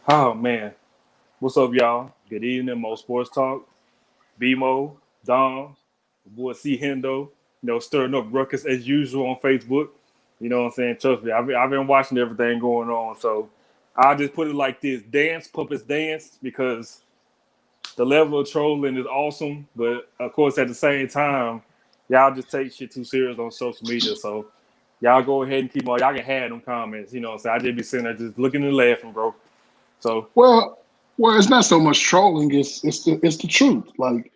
Oh man, what's up, y'all? Good evening, Mo Sports Talk. BMO, Dom, boy C Hendo. Stirring up ruckus as usual on Facebook. You know what I'm saying? Trust me, I've been watching everything going on. So I'll just put it like this: dance, puppets dance, because the level of trolling is awesome. But of course, at the same time, y'all just take shit too serious on social media. So y'all go ahead and keep on. Y'all can have them comments. You know what I'm saying? I just be sitting there just looking and laughing, bro. So Well, well, it's not so much trolling. It's the truth. Like,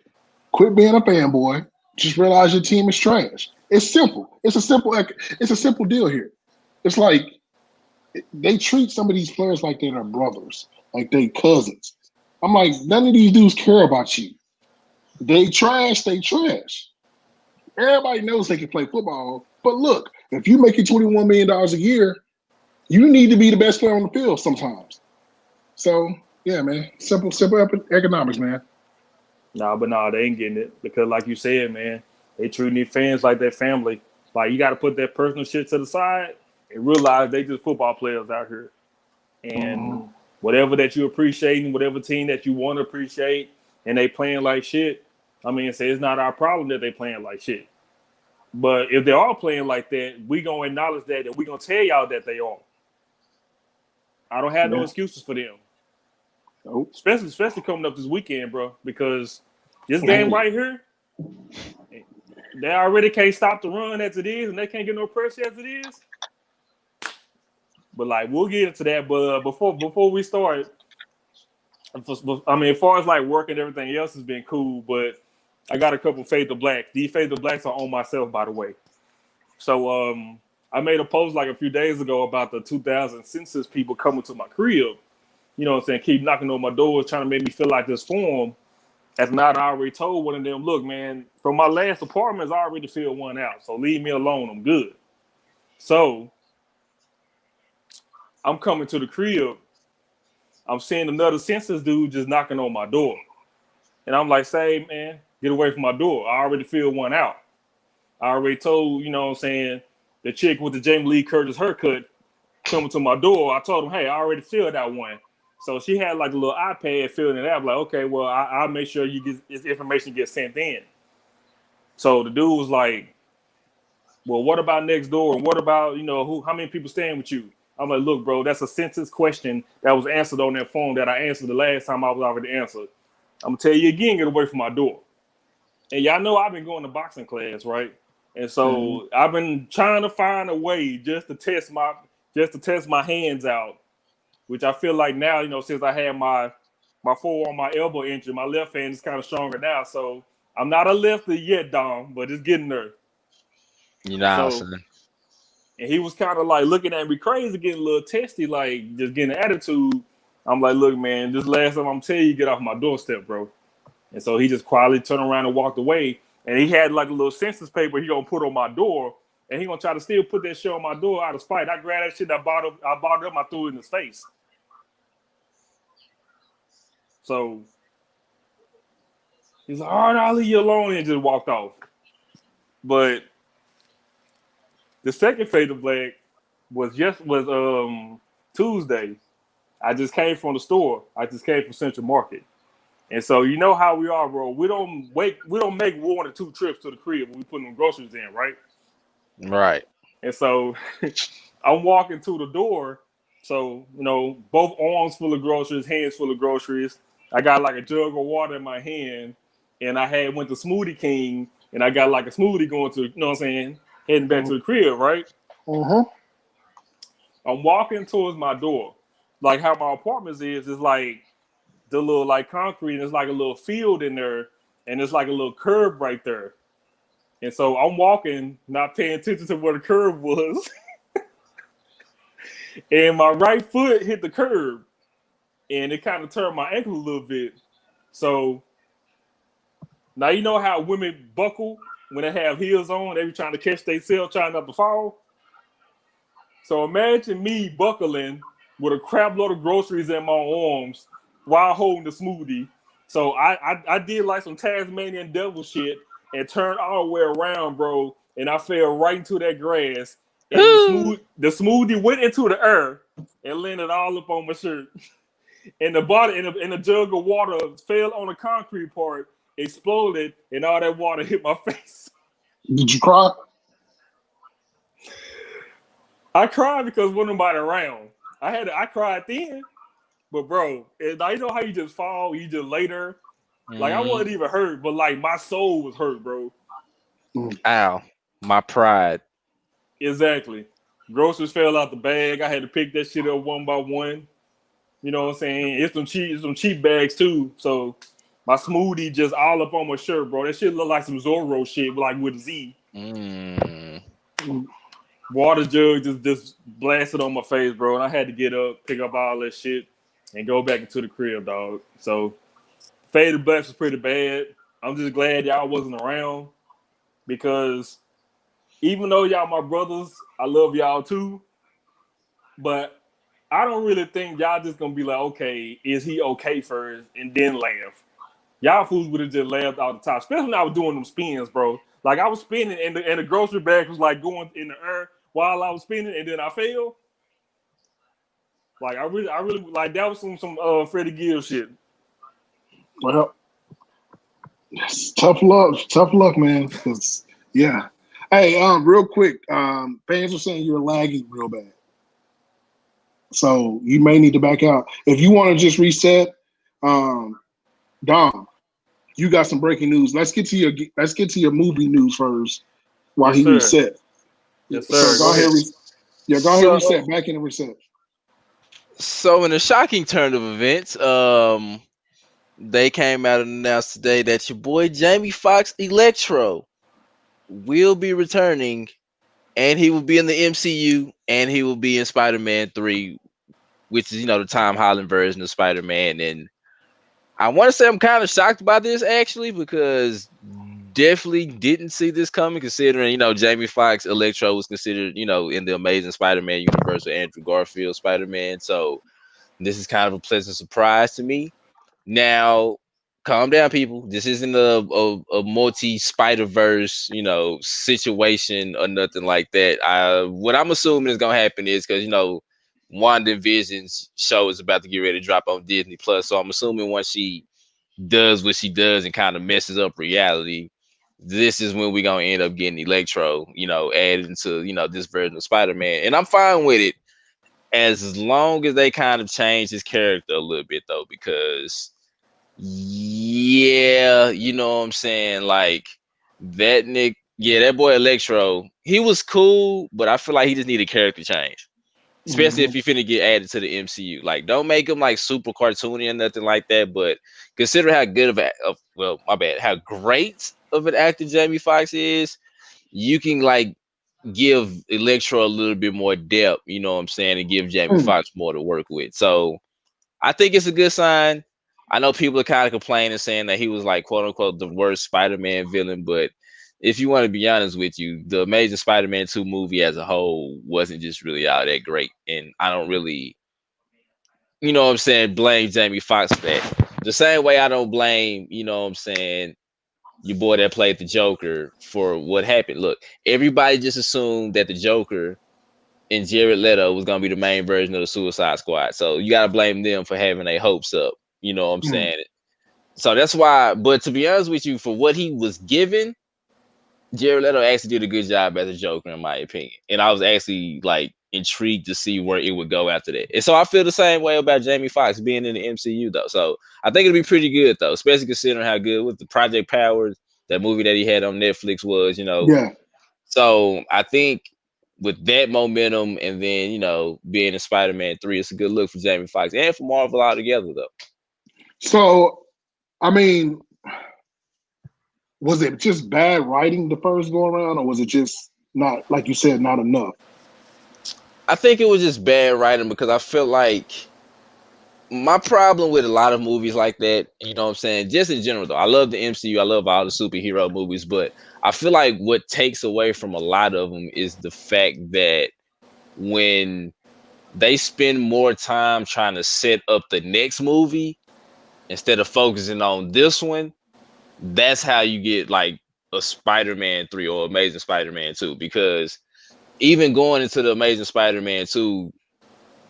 quit being a fanboy. Just realize your team is trash. It's simple. It's a simple deal here. It's like they treat some of these players like they're their brothers, like they cousins. I'm like, none of these dudes care about you. They trash. They trash. Everybody knows they can play football, but look, if you make it $21 million a year, you need to be the best player on the field sometimes. So yeah, man, simple economics, man. nah, but nah, they ain't getting it because, like you said, man, they treating their fans like their family. Like you got to put that personal shit to the side and realize they just football players out here. Mhm. And whatever that you appreciate, and whatever team that you want to appreciate, and they playing like shit. I mean, say it's not our problem that they playing like shit. But if they are playing like that, we gonna acknowledge that, and we gonna tell y'all that they are. I don't have no Yeah. excuses for them, Nope. especially coming up this weekend, bro. Because this game Hey, right here, they already can't stop the run as it is, and they can't get no pressure as it is. But like, we'll get into that. But before we start, I mean, as far as like work and everything else has been cool, but I got a couple Fade the Blacks. These Fade the Blacks are on myself, by the way. So I made a post like a few days ago about the 2000 census people coming to my crib. You know what I'm saying? Keep knocking on my doors, trying to make me feel like this form. As not, I already told one of them, look, man, from my last apartments, I already filled one out. So leave me alone. I'm good. So I'm coming to the crib. I'm seeing another census dude just knocking on my door. And I'm like, say, man, get away from my door. I already filled one out. I already told, you know what I'm saying, the chick with the Jamie Lee Curtis haircut coming to my door. I told him, hey, I already filled out one. So she had like a little iPad filling it out. I'm like, okay, well, I'll make sure you get this information gets sent in. So the dude was like, well, what about next door? And what about, how many people staying with you? I'm like, look, bro, that's a census question that was answered on that phone that I answered the last time I was already answered. I'm gonna tell you again, get away from my door. And y'all know I've been going to boxing class, right? And mhm. so I've been trying to find a way just to test my hands out, which I feel like now, since I had my forearm, my elbow injury, my left hand is kind of stronger now. So I'm not a lefty yet, Dom, but it's getting there. You know, So, son. and he was kind of like looking at me crazy, getting a little testy, like just getting an attitude. I'm like, look, man, this last time I'm telling you, get off my doorstep, bro. And so he just quietly turned around and walked away. And he had like a little census paper he gonna put on my door, and he gonna try to still put that shit on my door out of spite. I grabbed that shit, I bought it up, I threw it in his face. So he's like, all right, I'll leave you alone, and just walked off. But the second Fatal Black was Tuesday. I just came from the store. I just came from Central Market. And so you know how we are, bro. We don't make 1 or 2 trips to the crib when we put them groceries in, right? Right. And so I'm walking to the door. So, both arms full of groceries, hands full of groceries. I got like a jug of water in my hand. And I had went to Smoothie King and I got like a smoothie going to, what I'm saying, heading back to the crib, right? Mhm. I'm walking towards my door. Like how my apartment is like the little like concrete, and it's like a little field in there, and it's like a little curb right there. And so I'm walking, not paying attention to where the curb was, and my right foot hit the curb, and it kind of turned my ankle a little bit. So now you know how women buckle when they have heels on, they be trying to catch themselves, trying not to fall. So imagine me buckling with a crap load of groceries in my arms while holding the smoothie. So I did like some Tasmanian devil shit and turned all the way around, bro. And I fell right into that grass. And Ooh. the smoothie went into the air and landed all up on my shirt. and the bottle and the jug of water fell on the concrete part, exploded, and all that water hit my face. Did you cry? I cried because wasn't nobody around. I cried then, but bro, you know how you just fall, you just lay there. Like I wasn't even hurt, but like my soul was hurt, bro. Ow, my pride. Exactly. Groceries fell out the bag. I had to pick that shit up one by one. You know what I'm saying? It's some cheap bags too. So my smoothie just all up on my shirt, bro. That shit look like some Zorro shit, like with a Z. Water jug just blasted on my face, bro. And I had to get up, pick up all that shit, and go back into the crib, dog. So Faded Blacks was pretty bad. I'm just glad y'all wasn't around because even though y'all my brothers, I love y'all too. But I don't really think y'all just gonna be like, okay, is he okay first, and then laugh. Y'all fools would have just laughed out the top, especially when I was doing them spins, bro. Like I was spinning, and the grocery bag was like going in the air while I was spinning, and then I fell. Like I really like that was some Freddie Gill shit. Well, it's tough luck, man. Because yeah. Hey, real quick, fans are saying you're lagging real bad, so you may need to back out. If you want to just reset, Dom, you got some breaking news. Let's get to your movie news first while Yes, he sir. reset. Yes, sir. So go ahead. Go ahead, reset. Back in the reset. So in a shocking turn of events, they came out and announced today that your boy Jamie Foxx Electro will be returning, and he will be in the MCU, and he will be in Spider-Man 3, which is the Tom Holland version of Spider-Man. And I want to say I'm kind of shocked by this actually, because definitely didn't see this coming, considering Jamie Foxx Electro was considered in the Amazing Spider-Man universe with Andrew Garfield Spider-Man. So this is kind of a pleasant surprise to me. Now, calm down, people. This isn't a multi Spider-Verse, situation or nothing like that. What I'm assuming is gonna happen is because Wanda Vision's show is about to get ready to drop on Disney Plus. So I'm assuming once she does what she does and kind of messes up reality, this is when we're gonna end up getting Electro, added into this version of Spider-Man. And I'm fine with it as long as they kind of change his character a little bit, though, because yeah, you know what I'm saying? Like that boy Electro, he was cool, but I feel like he just needed character change. Especially if you finna get added to the MCU. Like, don't make him like super cartoony or nothing like that. But consider how good how great of an actor Jamie Foxx is. You can like give Electro a little bit more depth, you know what I'm saying, and give Jamie Foxx more to work with. So I think it's a good sign. I know people are kind of complaining, saying that he was like quote unquote the worst Spider-Man villain, but if you want to be honest with you, the Amazing Spider-Man 2 movie as a whole wasn't just really all that great. And I don't really, you know what I'm saying, blame Jamie Foxx for that. The same way I don't blame, you know what I'm saying, your boy that played the Joker for what happened. Look, everybody just assumed that the Joker and Jared Leto was gonna be the main version of the Suicide Squad. So you gotta blame them for having their hopes up. You know what I'm saying? So that's why, but to be honest with you, for what he was given, Jared Leto actually did a good job as a Joker, in my opinion. And I was actually like intrigued to see where it would go after that. And so I feel the same way about Jamie Foxx being in the MCU though. So I think it'll be pretty good though, especially considering how good with the Project Powers, that movie that he had on Netflix was, Yeah. So I think with that momentum and then, being in Spider-Man 3, it's a good look for Jamie Foxx and for Marvel altogether though. So, I mean, was it just bad writing the first go around, or was it just not, like you said, not enough? I think it was just bad writing because I feel like my problem with a lot of movies like that, you know what I'm saying, just in general though, I love the MCU, I love all the superhero movies, but I feel like what takes away from a lot of them is the fact that when they spend more time trying to set up the next movie instead of focusing on this one, that's how you get like a Spider-Man 3 or Amazing Spider-Man 2. Because even going into the Amazing Spider-Man 2,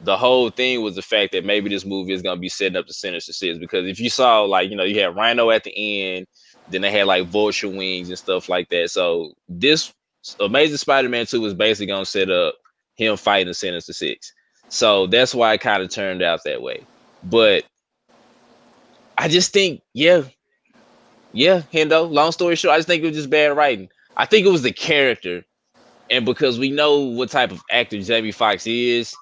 the whole thing was the fact that maybe this movie is gonna be setting up the Sinister Six, because if you saw, like, you had Rhino at the end, then they had like vulture wings and stuff like that. So this Amazing Spider-Man 2 was basically gonna set up him fighting the Sinister Six. So that's why it kind of turned out that way. But I just think, yeah, Hendo. Long story short, I just think it was just bad writing. I think it was the character, and because we know what type of actor Jamie Foxx is,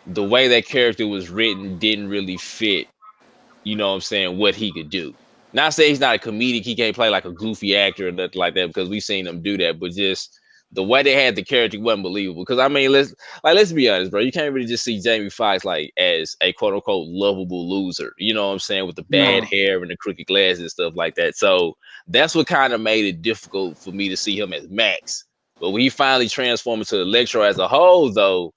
the way that character was written didn't really fit, what I'm saying, what he could do. Not saying he's not a comedic, he can't play like a goofy actor or nothing like that, because we've seen him do that, but just the way they had the character wasn't believable. Because I mean, let's be honest, bro. You can't really just see Jamie Foxx like as a quote unquote lovable loser. You know what I'm saying, with the bad No. hair and the crooked glasses and stuff like that. So that's what kind of made it difficult for me to see him as Max. But when he finally transformed into Electro as a whole, though,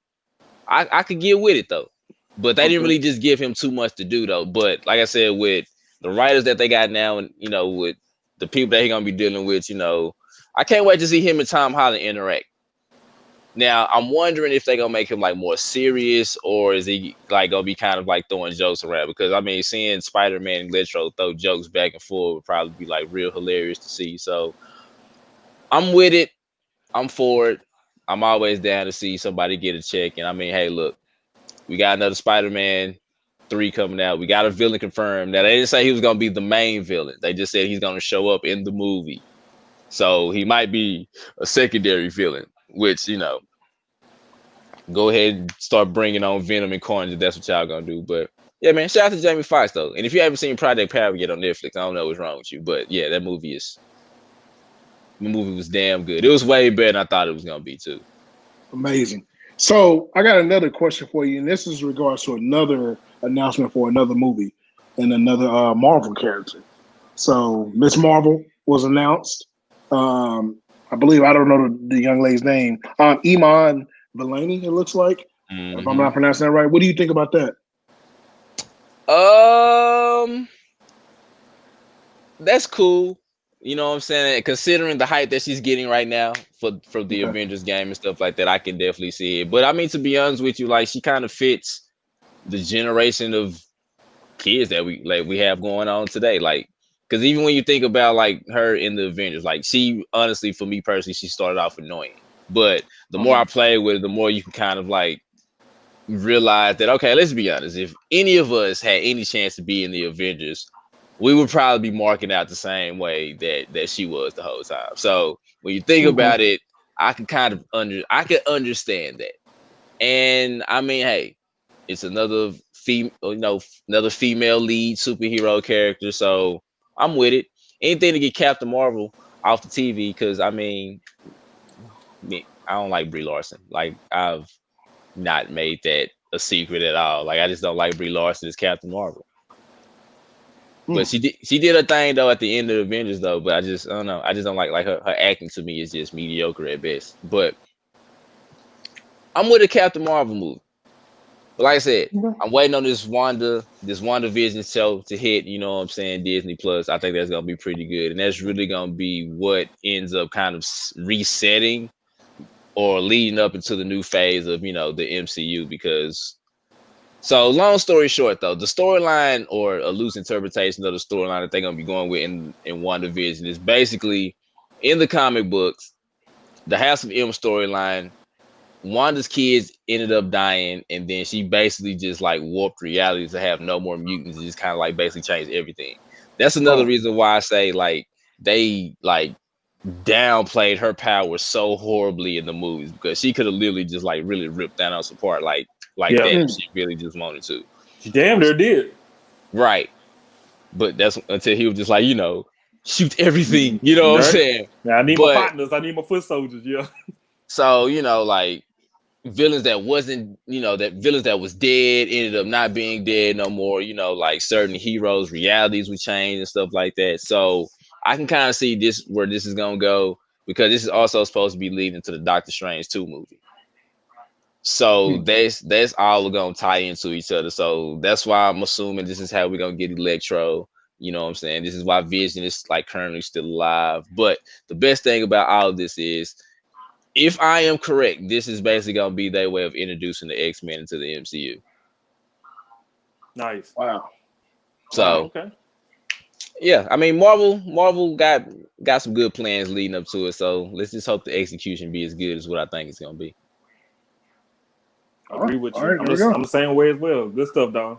I could get with it though. But they didn't really just give him too much to do though. But like I said, with the writers that they got now, and with the people that he's gonna be dealing with, I can't wait to see him and Tom Holland interact. Now I'm wondering if they're gonna make him like more serious, or is he like gonna be kind of like throwing jokes around? Because I mean, seeing Spider-Man and Electro throw jokes back and forth would probably be like real hilarious to see. So I'm with it. I'm for it. I'm always down to see somebody get a check. And I mean, hey, look, we got another Spider-Man 3 coming out. We got a villain confirmed. Now, they didn't say he was going to be the main villain. They just said he's going to show up in the movie. So he might be a secondary villain, which, go ahead and start bringing on Venom and Carnage if that's what y'all going to do. But yeah, man, shout out to Jamie Foxx, though. And if you haven't seen Project Power yet on Netflix, I don't know what's wrong with you. But yeah, that movie was damn good. It was way better than I thought it was going to be, too. Amazing. So I got another question for you, and this is in regards to another announcement for another movie and another Marvel character. So Miss Marvel was announced. I believe, I don't know the young lady's name. Iman Vellani, it looks like. Mm-hmm. If I'm not pronouncing that right. What do you think about that? That's cool. You know what I'm saying? Considering the hype that she's getting right now for the Avengers game and stuff like that, I can definitely see it. But I mean, to be honest with you, like, she kind of fits the generation of kids that we have going on today. Like, because even when you think about like her in the Avengers, like, she honestly, for me personally, she started off annoying. But the more I play with it, the more you can kind of like realize that, okay, let's be honest, if any of us had any chance to be in the Avengers, we would probably be marking out the same way that she was the whole time. So when you think about it, I can kind of understand that. And I mean, hey, it's another another female lead superhero character, so I'm with it. Anything to get Captain Marvel off the TV, because I mean, I don't like Brie Larson. Like, I've not made that a secret at all. Like, I just don't like Brie Larson as Captain Marvel. But she did her thing though at the end of the Avengers though. But I don't know. I just don't like her acting. To me is just mediocre at best. But I'm with a Captain Marvel movie. But like I said, I'm waiting on this WandaVision show to hit. You know what I'm saying? Disney Plus. I think that's gonna be pretty good, and that's really gonna be what ends up kind of resetting or leading up into the new phase of the MCU. Because, so long story short, though, the storyline, or a loose interpretation of the storyline that they're gonna be going with in WandaVision, is basically, in the comic books, the House of M storyline, Wanda's kids ended up dying, and then she basically just like warped reality to have no more mutants, and just kind of like basically changed everything. That's another reason why I say like they like downplayed her power so horribly in the movies, because she could have literally just like really ripped Thanos apart like that if she really just wanted to. She damn near did. Right. But that's until he was just like, shoot everything. You know what I'm saying? Now I need my partners. I need my foot soldiers. Yeah. So, like, villains that wasn't, that villains that was dead ended up not being dead no more. Like, certain heroes' realities would change and stuff like that. So I can kind of see where this is gonna go, because this is also supposed to be leading to the Doctor Strange 2 movie. So that's all gonna tie into each other. So that's why I'm assuming this is how we're gonna get Electro. You know what I'm saying? This is why Vision is like currently still alive. But the best thing about all of this is, if I am correct, this is basically gonna be their way of introducing the X-Men into the MCU. Nice. Wow. So Okay. yeah, I mean Marvel got some good plans leading up to it. So let's just hope the execution be as good as what I think it's gonna be. Agree with All you. right, there we go. I'm the same way as well. Good stuff, Don.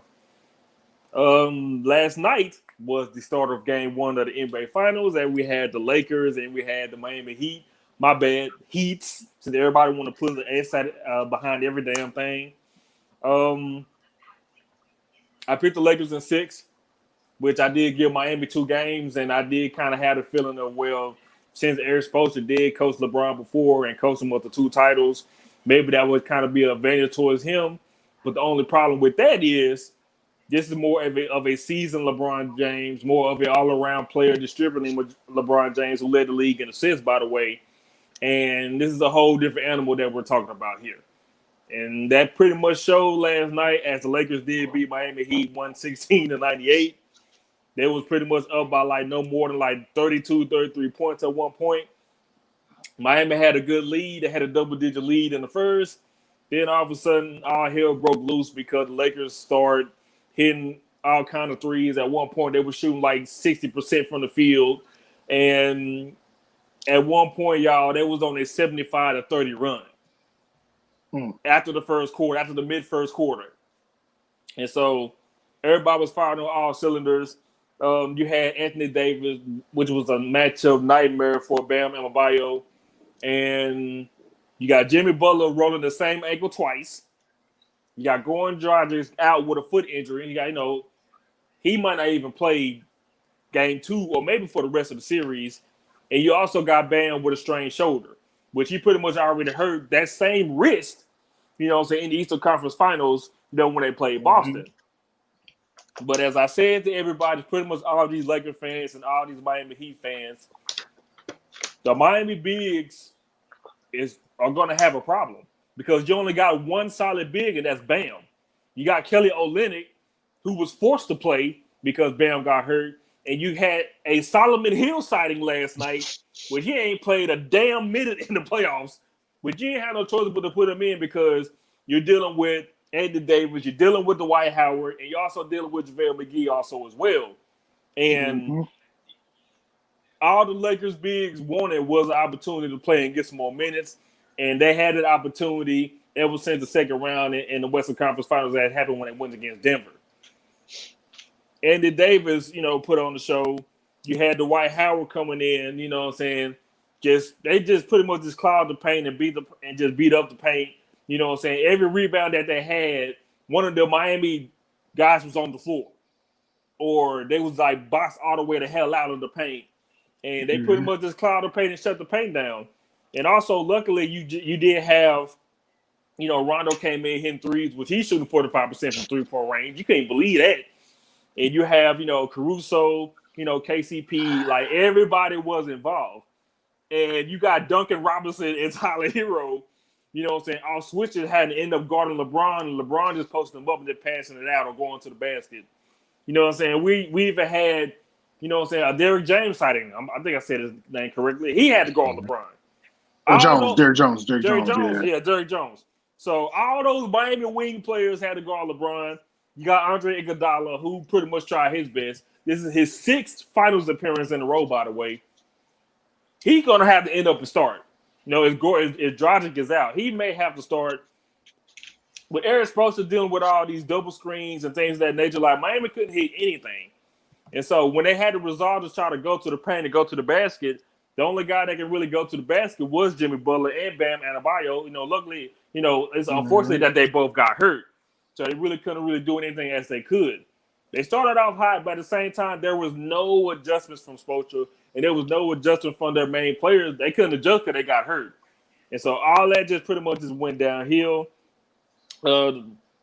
Last night was the start of Game 1 of the NBA Finals, and we had the Lakers and we had the Miami Heat. My bad, Heats. Since everybody want to put the S behind every damn thing. I picked the Lakers in 6, which I did give Miami 2 games, and I did kind of have the feeling of, well, since Eric Spoelstra did coach LeBron before and coach him with the 2 titles, maybe that would kind of be an advantage towards him. But the only problem with that is this is more of a seasoned LeBron James, more of an all-around player distributing with LeBron James, who led the league in assists, by the way. And this is a whole different animal that we're talking about here. And that pretty much showed last night as the Lakers did beat Miami Heat 116-98. They was pretty much up by like no more than like 32, 33 points at one point. Miami had a good lead. They had a double-digit lead in the first. Then all of a sudden, all hell broke loose because the Lakers started hitting all kind of threes. At one point, they were shooting like 60% from the field. And at one point, y'all, they was on a 75-30 run after the first quarter, after the mid-first quarter. And so everybody was firing on all cylinders. You had Anthony Davis, which was a matchup nightmare for Bam Adebayo. And you got Jimmy Butler rolling the same ankle twice. You got Goran Dragic out with a foot injury. You got, he might not even play game 2 or maybe for the rest of the series. And you also got Bam with a strained shoulder, which he pretty much already hurt that same wrist, in the Eastern Conference Finals, when they played Boston. Mm-hmm. But as I said to everybody, pretty much all these Lakers fans and all these Miami Heat fans, the Miami Bigs are going to have a problem because you only got one solid big, and that's Bam. You got Kelly Olynyk, who was forced to play because Bam got hurt, and you had a Solomon Hill sighting last night, where he ain't played a damn minute in the playoffs, but you ain't had no choice but to put him in because you're dealing with Anthony Davis, you're dealing with Dwight Howard, and you're also dealing with JaVale McGee also as well. And all the Lakers bigs wanted was an opportunity to play and get some more minutes, and they had an opportunity ever since the second round in the Western Conference Finals that happened when they went against Denver. Andy Davis, put on the show. You had Dwight Howard coming in, they just pretty much just clogged the paint and beat up the paint. Every rebound that they had, one of the Miami guys was on the floor, or they was like boxed all the way the hell out of the paint, and they pretty much just clogged the paint and shut the paint down. And also, luckily, you did have, Rondo came in hitting threes, which he's shooting 45% from 3-point range. You can't believe that. And you have, Caruso, KCP, like everybody was involved. And you got Duncan Robinson and Tyler Hero, all switches had to end up guarding LeBron, and LeBron just posting them up and just passing it out or going to the basket. We even had, a Derrick James sighting. I think I said his name correctly. He had to guard LeBron. Derrick Jones. Yeah, Derrick Jones. So all those Miami wing players had to guard LeBron. You got Andre Iguodala, who pretty much tried his best. This is his 6th finals appearance in a row, by the way. He's going to have to end up and start. If Dragic is out, he may have to start. But Eric Spoelstra dealing with all these double screens and things of that nature, like Miami couldn't hit anything. And so when they had to resolve to try to go to the paint and go to the basket, the only guy that could really go to the basket was Jimmy Butler and Bam Adebayo. Luckily, it's unfortunate that they both got hurt. So they really couldn't really do anything as they could. They started off hot, but at the same time, there was no adjustments from Spoelstra, and there was no adjustment from their main players. They couldn't adjust because they got hurt. And so all that just pretty much just went downhill.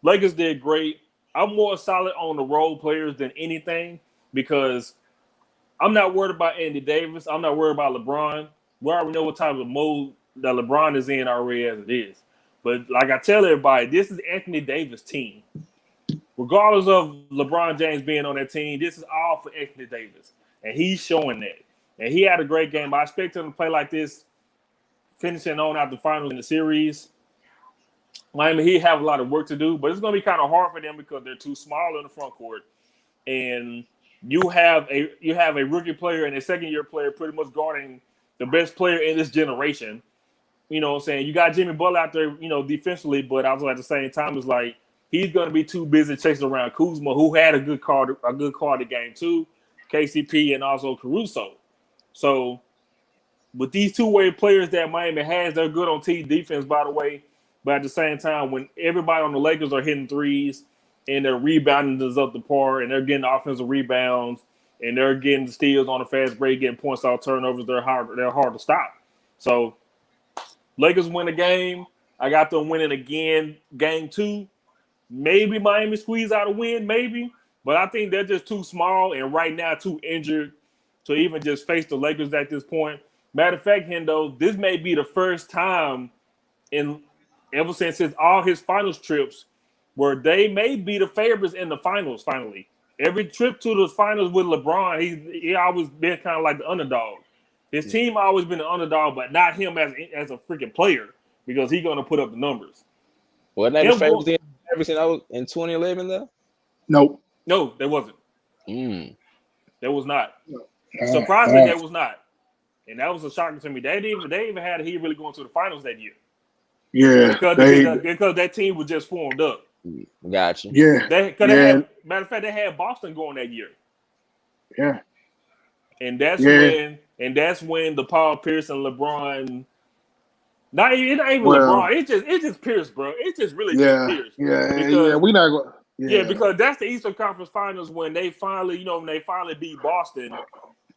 Lakers did great. I'm more solid on the role players than anything because I'm not worried about Andy Davis. I'm not worried about LeBron. We already know what type of mode that LeBron is in already as it is. But like I tell everybody, this is Anthony Davis' team. Regardless of LeBron James being on that team, this is all for Anthony Davis. And he's showing that. And he had a great game. I expect him to play like this finishing on out the finals in the series. Miami Heat have a lot of work to do, but it's going to be kind of hard for them because they're too small in the front court, and you have a rookie player and a second-year player pretty much guarding the best player in this generation. You know what I'm saying? You got Jimmy Butler out there, defensively, but also at the same time, it's like he's going to be too busy chasing around Kuzma, who had a good card of game too, KCP, and also Caruso. So with these two-way players that Miami has, they're good on team defense, by the way. But at the same time, when everybody on the Lakers are hitting threes and they're rebounding this up the par and they're getting offensive rebounds and they're getting steals on the fast break, getting points out turnovers, they're hard to stop. So Lakers win a game. I got them winning again, game 2. Maybe Miami squeeze out a win, maybe. But I think they're just too small and right now too injured to even just face the Lakers at this point. Matter of fact, Hendo, this may be the first time ever since all his finals trips where they may be the favorites in the finals finally. Every trip to the finals with LeBron, he always been kind of like the underdog. His team always been the underdog, but not him as a freaking player because he's going to put up the numbers. Wasn't that the favorites everything I was in 2011 though? Nope. No, there wasn't. There was not. Surprisingly, there was not. And that was a shocker to me. They even had he really going to the finals that year. Yeah, because that team was just formed up. Gotcha. Yeah, matter of fact, they had Boston going that year. Yeah, and that's when the Paul Pierce and LeBron. Not even LeBron. It's just Pierce, bro. It's just really just Pierce. Yeah, we not going. Yeah, because that's the Eastern Conference Finals when they finally, beat Boston.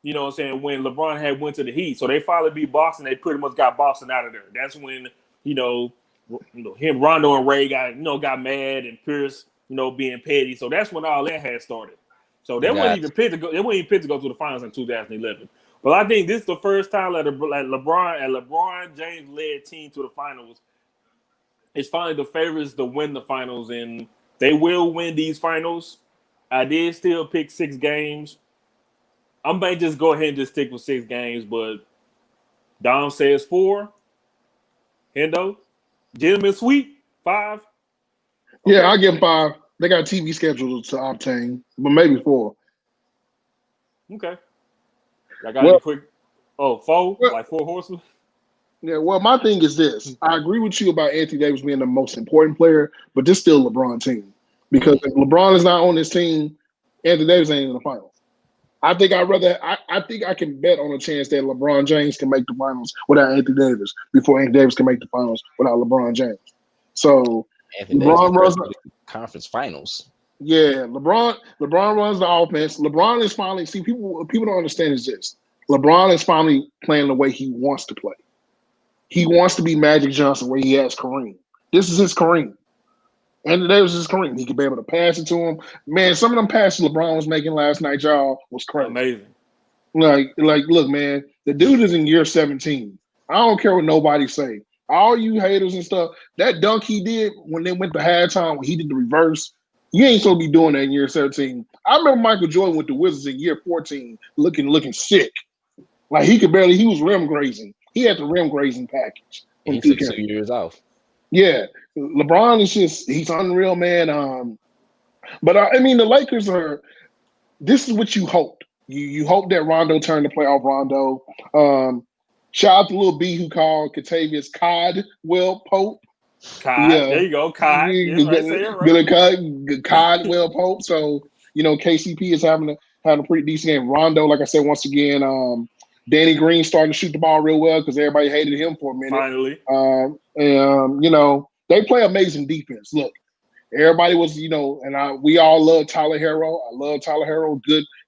You know what I'm saying? When LeBron had went to the Heat, so they finally beat Boston. They pretty much got Boston out of there. That's when him, Rondo, and Ray got mad, and Pierce, being petty. So that's when all that had started. So they weren't even picked to go. They weren't even picked to go to the finals in 2011. But I think this is the first time that LeBron James led team to the finals. It's finally the favorites to win the finals, and they will win these finals. I did still pick 6 games. I might just go ahead and just stick with 6 games, but Dom says 4. Hendo, gentlemen sweep 5. Okay. Yeah, I give them 5. They got TV schedule to obtain, but maybe 4. Okay. I got any quick. 4? Like 4 horsemen? Yeah, well, my thing is this. I agree with you about Anthony Davis being the most important player, but this still LeBron team. Because if LeBron is not on this team, Anthony Davis ain't in the finals. I think I can bet on a chance that LeBron James can make the finals without Anthony Davis before Anthony Davis can make the finals without LeBron James. So Anthony LeBron runs the conference finals. Yeah, LeBron runs the offense. LeBron is finally people don't understand is this. LeBron is finally playing the way he wants to play. He wants to be Magic Johnson where he has Kareem. This is his Kareem. Anthony Davis is Kareem. He could be able to pass it to him. Man, some of them passes LeBron was making last night, y'all, was crazy. Amazing. Like, look, man, the dude is in year 17. I don't care what nobody say. All you haters and stuff, that dunk he did when they went to halftime, when he did the reverse, you ain't supposed to be doing that in year 17. I remember Michael Jordan with the Wizards in year 14 looking sick. Like he was rim grazing. He had the rim grazing package. He took 2 years off. Yeah. LeBron is he's unreal, man. But I mean, the Lakers this is what you hoped. You hope that Rondo turned to playoff Rondo. Shout out to Lil B who called Katavius Codwell Pope. There you go, Cod. Codwell Pope. So, KCP is having a pretty decent game. Rondo, like I said, once again, Danny Green starting to shoot the ball real well because everybody hated him for a minute. Finally. They play amazing defense. Look, everybody was, and we all love Tyler Hero. I love Tyler Hero,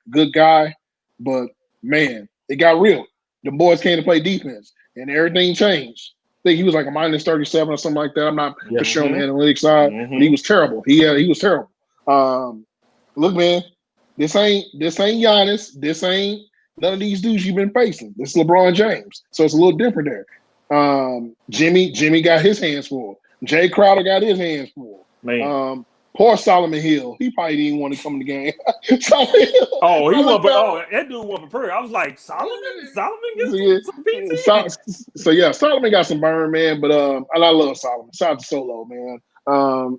good guy. But, man, it got real. The boys came to play defense, and everything changed. I think he was like a minus 37 or something like that. I'm not for sure on the analytics side, but he was terrible. He was terrible. Look, man, this ain't Giannis. This ain't none of these dudes you've been facing. This is LeBron James, so it's a little different there. Jimmy got his hands full. Jay Crowder got his hands full. Poor Solomon Hill. He probably didn't want to come to the game. Solomon Hill. Oh, he looked was. up- Oh, that dude was prepared. I was like, Solomon So, gets some PT. so yeah, Solomon got some burn, man. But and I love Solomon. Shout out to Solo, man.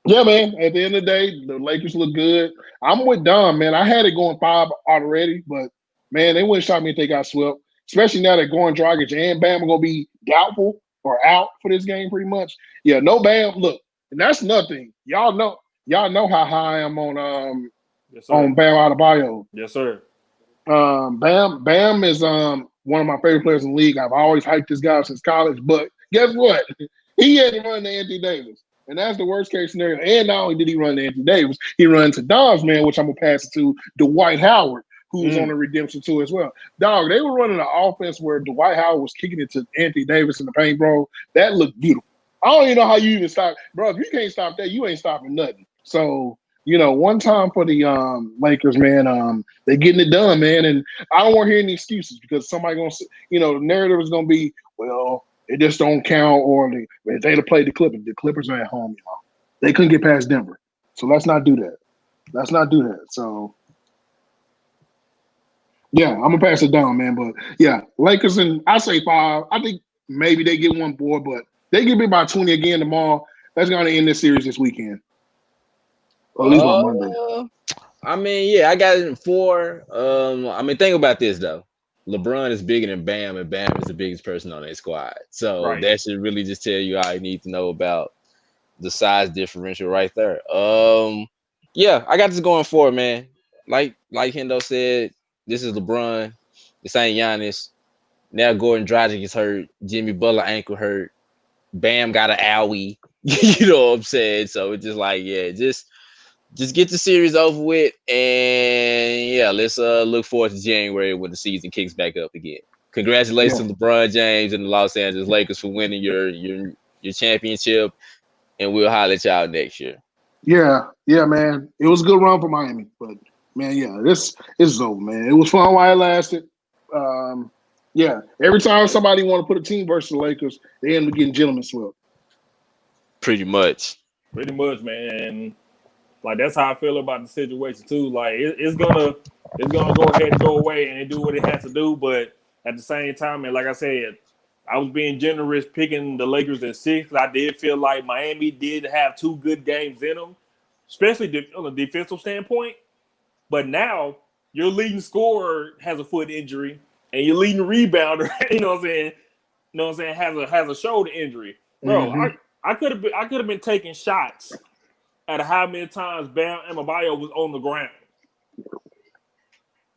Yeah, man. At the end of the day, the Lakers look good. I'm with Dom, man. I had it going 5 already, but man, they wouldn't shock me if they got swept. Especially now that Goran Dragic and Bam are gonna be doubtful or out for this game, pretty much. Yeah, no Bam. Look, and that's nothing. Y'all know how high I am on Yes, sir. on Bam Adebayo. Yes, sir. Bam is one of my favorite players in the league. I've always hyped this guy since college, but guess what? He had to run to Anthony Davis. And that's the worst case scenario. And not only did he run to Anthony Davis, he run to Dom's man, which I'm gonna pass it to Dwight Howard, who's on the redemption too as well. Dog, they were running an offense where Dwight Howard was kicking it to Anthony Davis in the paint, bro. That looked beautiful. I don't even know how you even stop, bro. If you can't stop that, you ain't stopping nothing. So, one time for the Lakers, man. They getting it done, man. And I don't want to hear any excuses because somebody gonna, the narrative is gonna be, well, it just don't count, or if they'd have played the Clippers are at home, y'all. They couldn't get past Denver. So let's not do that. So, yeah, I'm going to pass it down, man. But, yeah, Lakers, and I say 5. I think maybe they get one more, but they give me about 20 again tomorrow. That's going to end this series this weekend. Or at least on Monday. I mean, yeah, I got it in 4. Think about this, though. LeBron is bigger than Bam, and Bam is the biggest person on their squad. So that should really just tell you all you need to know about the size differential right there. Yeah, I got this going forward, man. Like Hendo said, this is LeBron. This ain't Giannis. Now Gordon Dragic is hurt. Jimmy Butler ankle hurt. Bam got an owie. You know what I'm saying? So it's just like, yeah, just get the series over with, and yeah, let's look forward to January when the season kicks back up again. Congratulations to LeBron James and the Los Angeles Lakers for winning your championship, and we'll holler at y'all next year. Yeah, man. It was a good run for Miami, but man, yeah, this is over, man. It was fun while it lasted. Yeah, every time somebody want to put a team versus the Lakers, they end up getting gentlemen swept. Pretty much, man. Like that's how I feel about the situation too. Like it's gonna go ahead and go away and do what it has to do. But at the same time, man, like I said, I was being generous picking the Lakers at 6. I did feel like Miami did have 2 good games in them, especially on a defensive standpoint. But now your leading scorer has a foot injury, and your leading rebounder, has a shoulder injury, bro. Mm-hmm. I could have been taking shots at how many times Bam Adebayo was on the ground.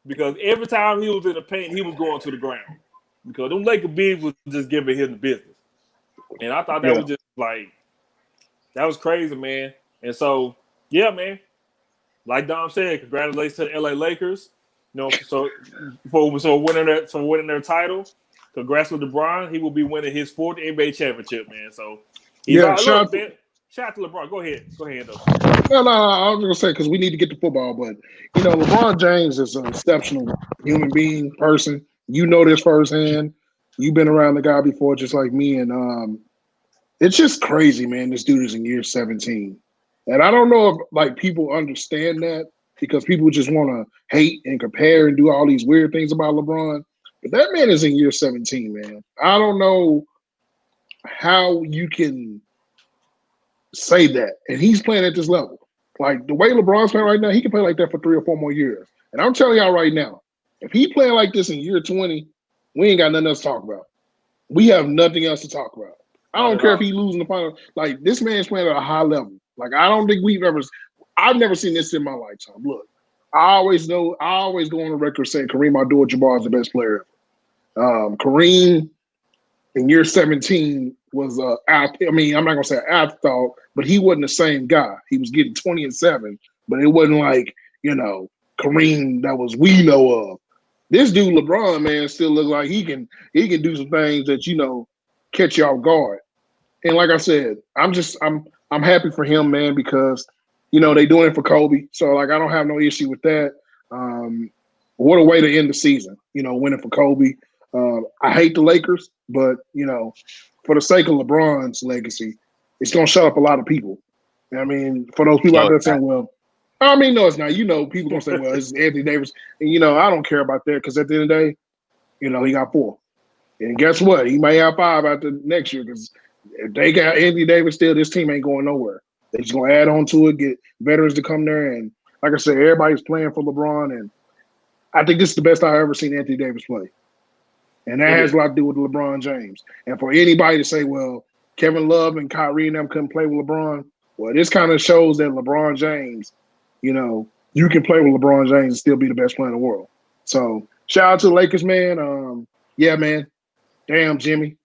Because every time he was in the paint, he was going to the ground. Because them Lakers bigs was just giving him the business. And I thought that was just like, that was crazy, man. And so, yeah, man. Like Dom said, congratulations to the LA Lakers. For winning their title. Congrats with LeBron. He will be winning his 4th NBA championship, man. So, shout out to LeBron. Go ahead, though. No, I was going to say, because we need to get to football, but, LeBron James is an exceptional human being, person. You know this firsthand. You've been around the guy before, just like me, and it's just crazy, man. This dude is in year 17. And I don't know if, people understand that because people just want to hate and compare and do all these weird things about LeBron. But that man is in year 17, man. I don't know how you can say that. And he's playing at this level. Like the way LeBron's playing right now, he can play like that for 3 or 4 more years. And I'm telling y'all right now, if he playing like this in year 20, we ain't got nothing else to talk about. We have nothing else to talk about. I don't care if he losing the final. Like this man's playing at a high level. Like I don't think I've never seen this in my lifetime. Look, I always go on the record saying Kareem Abdul-Jabbar is the best player ever. Kareem in year 17 was I'm not gonna say an afterthought, but he wasn't the same guy. He was getting 20 and 7, but it wasn't like Kareem that we know of. This dude LeBron, man, still looks like he can do some things that catch you off guard. And like I said, I'm happy for him, man, because they doing it for Kobe. So like I don't have no issue with that. What a way to end the season, winning for Kobe. I hate the Lakers, but for the sake of LeBron's legacy, it's gonna shut up a lot of people. I mean, for those people out there saying, well, I mean, no, it's not. You know, people gonna say, well, it's Anthony Davis. And I don't care about that because at the end of the day, he got 4. And guess what? He may have 5 after next year because if they got Anthony Davis still, this team ain't going nowhere. They're just gonna add on to it, get veterans to come there, and like I said, everybody's playing for LeBron, and I think this is the best I've ever seen Anthony Davis play. And that has a lot to do with LeBron James. And for anybody to say, well, Kevin Love and Kyrie and them couldn't play with LeBron, well, this kind of shows that LeBron James, you can play with LeBron James and still be the best player in the world. So shout out to the Lakers, man. Yeah, man. Damn, Jimmy.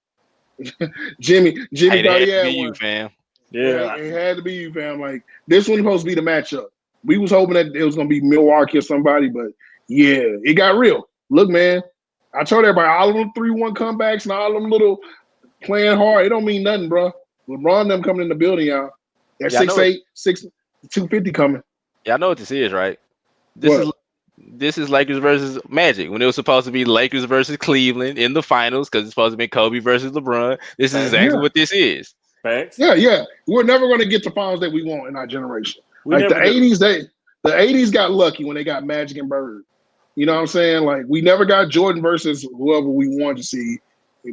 Jimmy Hey, thought he had to had be one. you, fam. Yeah. It had to be you, fam. Like, this was supposed to be the matchup. We was hoping that it was going to be Milwaukee or somebody, but yeah, it got real. Look, man, I told everybody, all of them 3-1 comebacks and all of them little playing hard, it don't mean nothing, bro. LeBron them coming in the building, y'all. They're 6'8", 250 coming. Y'all know what this is, right? What? This is Lakers versus Magic when it was supposed to be Lakers versus Cleveland in the finals because it's supposed to be Kobe versus LeBron. This is exactly what this is. Facts. Yeah. We're never going to get the finals that we want in our generation. We like the never do. 80s, the 80s got lucky when they got Magic and Bird. You know what I'm saying? Like, we never got Jordan versus whoever we wanted to see,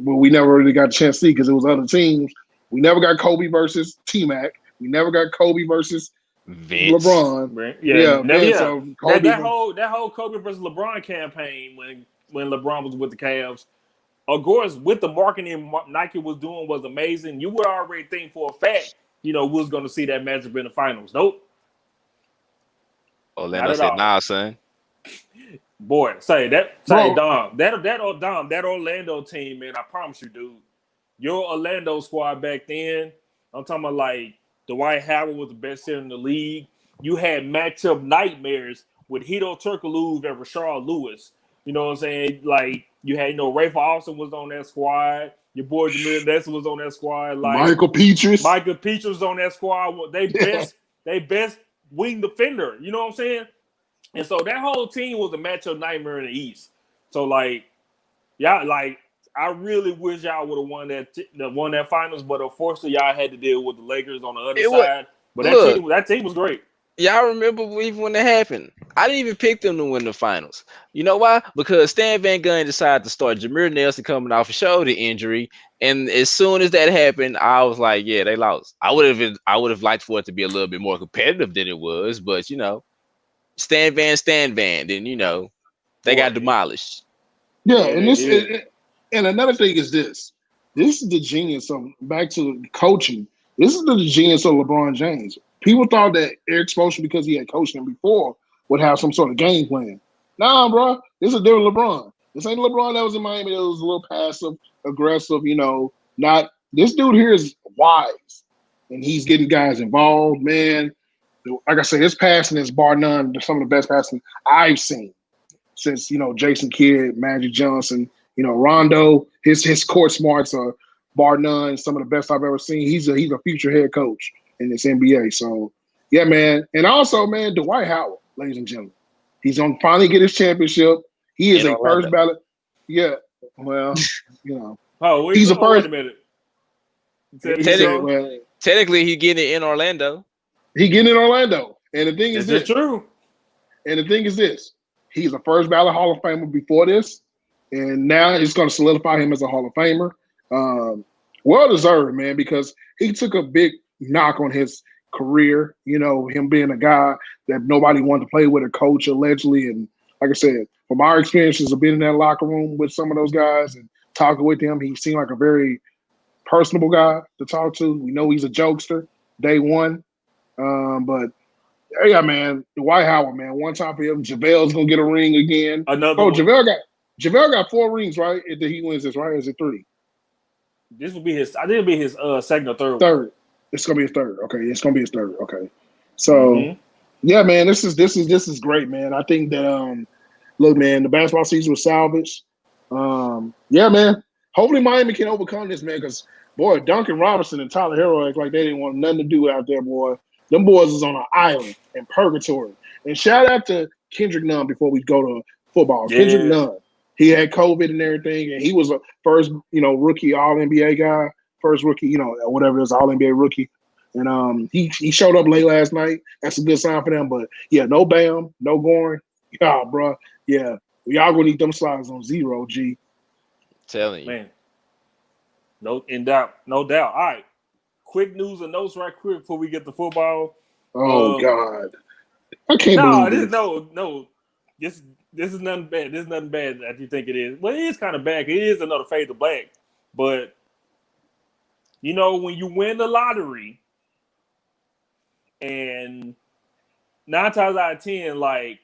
but we never really got a chance to see because it was other teams. We never got Kobe versus T-Mac. We never got Kobe versus Vince. LeBron. Vince. So Kobe that whole Kobe versus LeBron campaign when LeBron was with the Cavs, of course, with the marketing Nike was doing was amazing. You would already think for a fact, we was going to see that matchup in the finals. Nope. Orlando said, "Nah, son." Boy, Dom, that Orlando team, man, I promise you, dude, your Orlando squad back then, I'm talking about like Dwight Howard was the best center in the league. You had matchup nightmares with Hito Turkoglu and Rashard Lewis. You know what I'm saying? Like, you had, Rafe Austin was on that squad. Your boy Jameer Nelson was on that squad. Like Michael Petras was on that squad. They best wing defender. You know what I'm saying? And so that whole team was a matchup nightmare in the East. So I really wish y'all would have won that finals, but unfortunately y'all had to deal with the Lakers on the other side. But that team was great. Y'all remember even when it happened? I didn't even pick them to win the finals. You know why? Because Stan Van Gundy decided to start Jameer Nelson coming off a shoulder injury, and as soon as that happened, I was like, yeah, they lost. I would have liked for it to be a little bit more competitive than it was, but Stan Van, then they got demolished. Yeah, and another thing is this. This is the genius of, back to coaching, this is the genius of LeBron James. People thought that Eric Spoelstra, because he had coached him before, would have some sort of game plan. Nah, bro, this is a different LeBron. This ain't LeBron that was in Miami that was a little passive, aggressive, not. This dude here is wise, and he's getting guys involved, man. Like I said, his passing is bar none some of the best passing I've seen since, Jason Kidd, Magic Johnson, Rondo. His court smarts are bar none some of the best I've ever seen. He's a future head coach in this NBA. So, yeah, man. And also, man, Dwight Howard, ladies and gentlemen. He's going to finally get his championship. He is a first ballot. Yeah, well, Oh, he's a first. Wait a minute. Technically, he getting it in Orlando. He getting in Orlando. And the thing is this. True. And the thing is this. He's a first ballot Hall of Famer before this. And now it's going to solidify him as a Hall of Famer. Well deserved, man, because he took a big knock on his career, him being a guy that nobody wanted to play with, a coach allegedly. And like I said, from our experiences of being in that locker room with some of those guys and talking with him, he seemed like a very personable guy to talk to. We know he's a jokester, day one. But yeah, man, Dwight Howard, man, one time for him. JaVale's gonna get a ring again. JaVale got 4 rings, right? If he wins this, right? Or is it 3? This will be his. I think it'll be his second or third. Third. It's gonna be his third. Okay, it's gonna be his third. Okay. So yeah, man, this is great, man. I think that look, man, the basketball season was salvaged. Yeah, man. Hopefully Miami can overcome this, man, because boy, Duncan Robinson and Tyler Hero act like they didn't want nothing to do out there, boy. Them boys is on an island in purgatory. And shout out to Kendrick Nunn before we go to football. Yeah. Kendrick Nunn. He had COVID and everything, and he was a first, rookie All-NBA guy, first rookie, whatever it is, All-NBA rookie. And he showed up late last night. That's a good sign for them. But yeah, no Bam, no Goran. Yeah, bro. Yeah, y'all gonna need them slides on 0. G. Telling you. Man, no doubt. All right, quick news and notes, right quick before we get to football. Oh God, I can't No, believe this. no. This is nothing bad. This is nothing bad that you think it is. Well, it is kind of bad. It is another fade to black. But you know, when you win the lottery, and 9 times out of 10, like,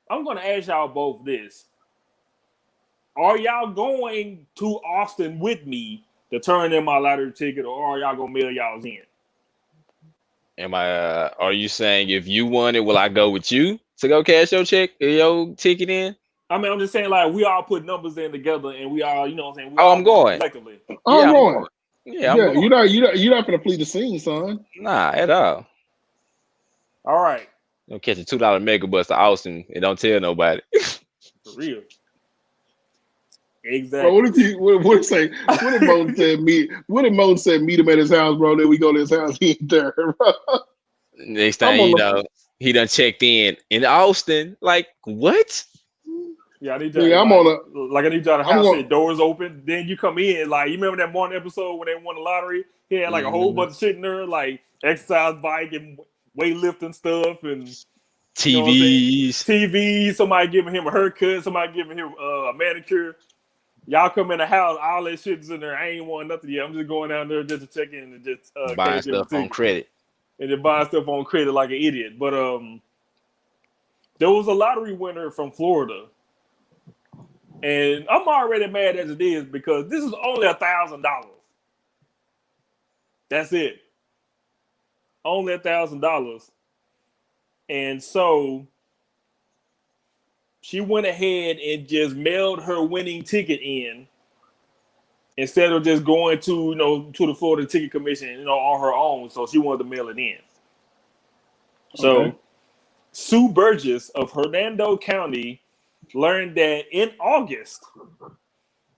I'm gonna ask y'all both this: are y'all going to Austin with me to turn in my lottery ticket, or are y'all gonna mail y'all's in? Are you saying if you won it, will I go with you to go cash your ticket in? I mean, I'm just saying, like, we all put numbers in together, and we all, you know what I'm saying? We Oh, all I'm going. collectively. I'm I'm going. going. Yeah, I'm Yeah, going. you're not gonna flee the scene, son. Nah, at all. All right, Don't catch a $2 mega bus to Austin and don't tell nobody. for real. Bro, Exactly. what if Mo said meet him at his house, bro? Then we go to his house, he ain't there, bro. Next I'm thing on you the know, he done checked in Austin. Like, what? Yeah, I need y'all, nigga, like I need y'all to I'm house going set doors open. Then you come in, like, you remember that one episode when they won the lottery? He had like a whole bunch of shit in there, like exercise bike and weightlifting stuff, and you know what I'm saying? TVs. TV, somebody giving him a haircut, somebody giving him a manicure. Y'all come in the house, all that shit's in there. I ain't want nothing yet. I'm just going down there just to check in and just Buying cash in the stuff on ticket. credit. And then buying stuff on credit like an idiot. But there was a lottery winner from Florida. And I'm already mad as it is because this is only $1,000. That's it. Only $1,000. And so she went ahead and just mailed her winning ticket in instead of just going to, to the Florida Ticket Commission, on her own. So she wanted to mail it in. So okay. Sue Burgess of Hernando County learned that in August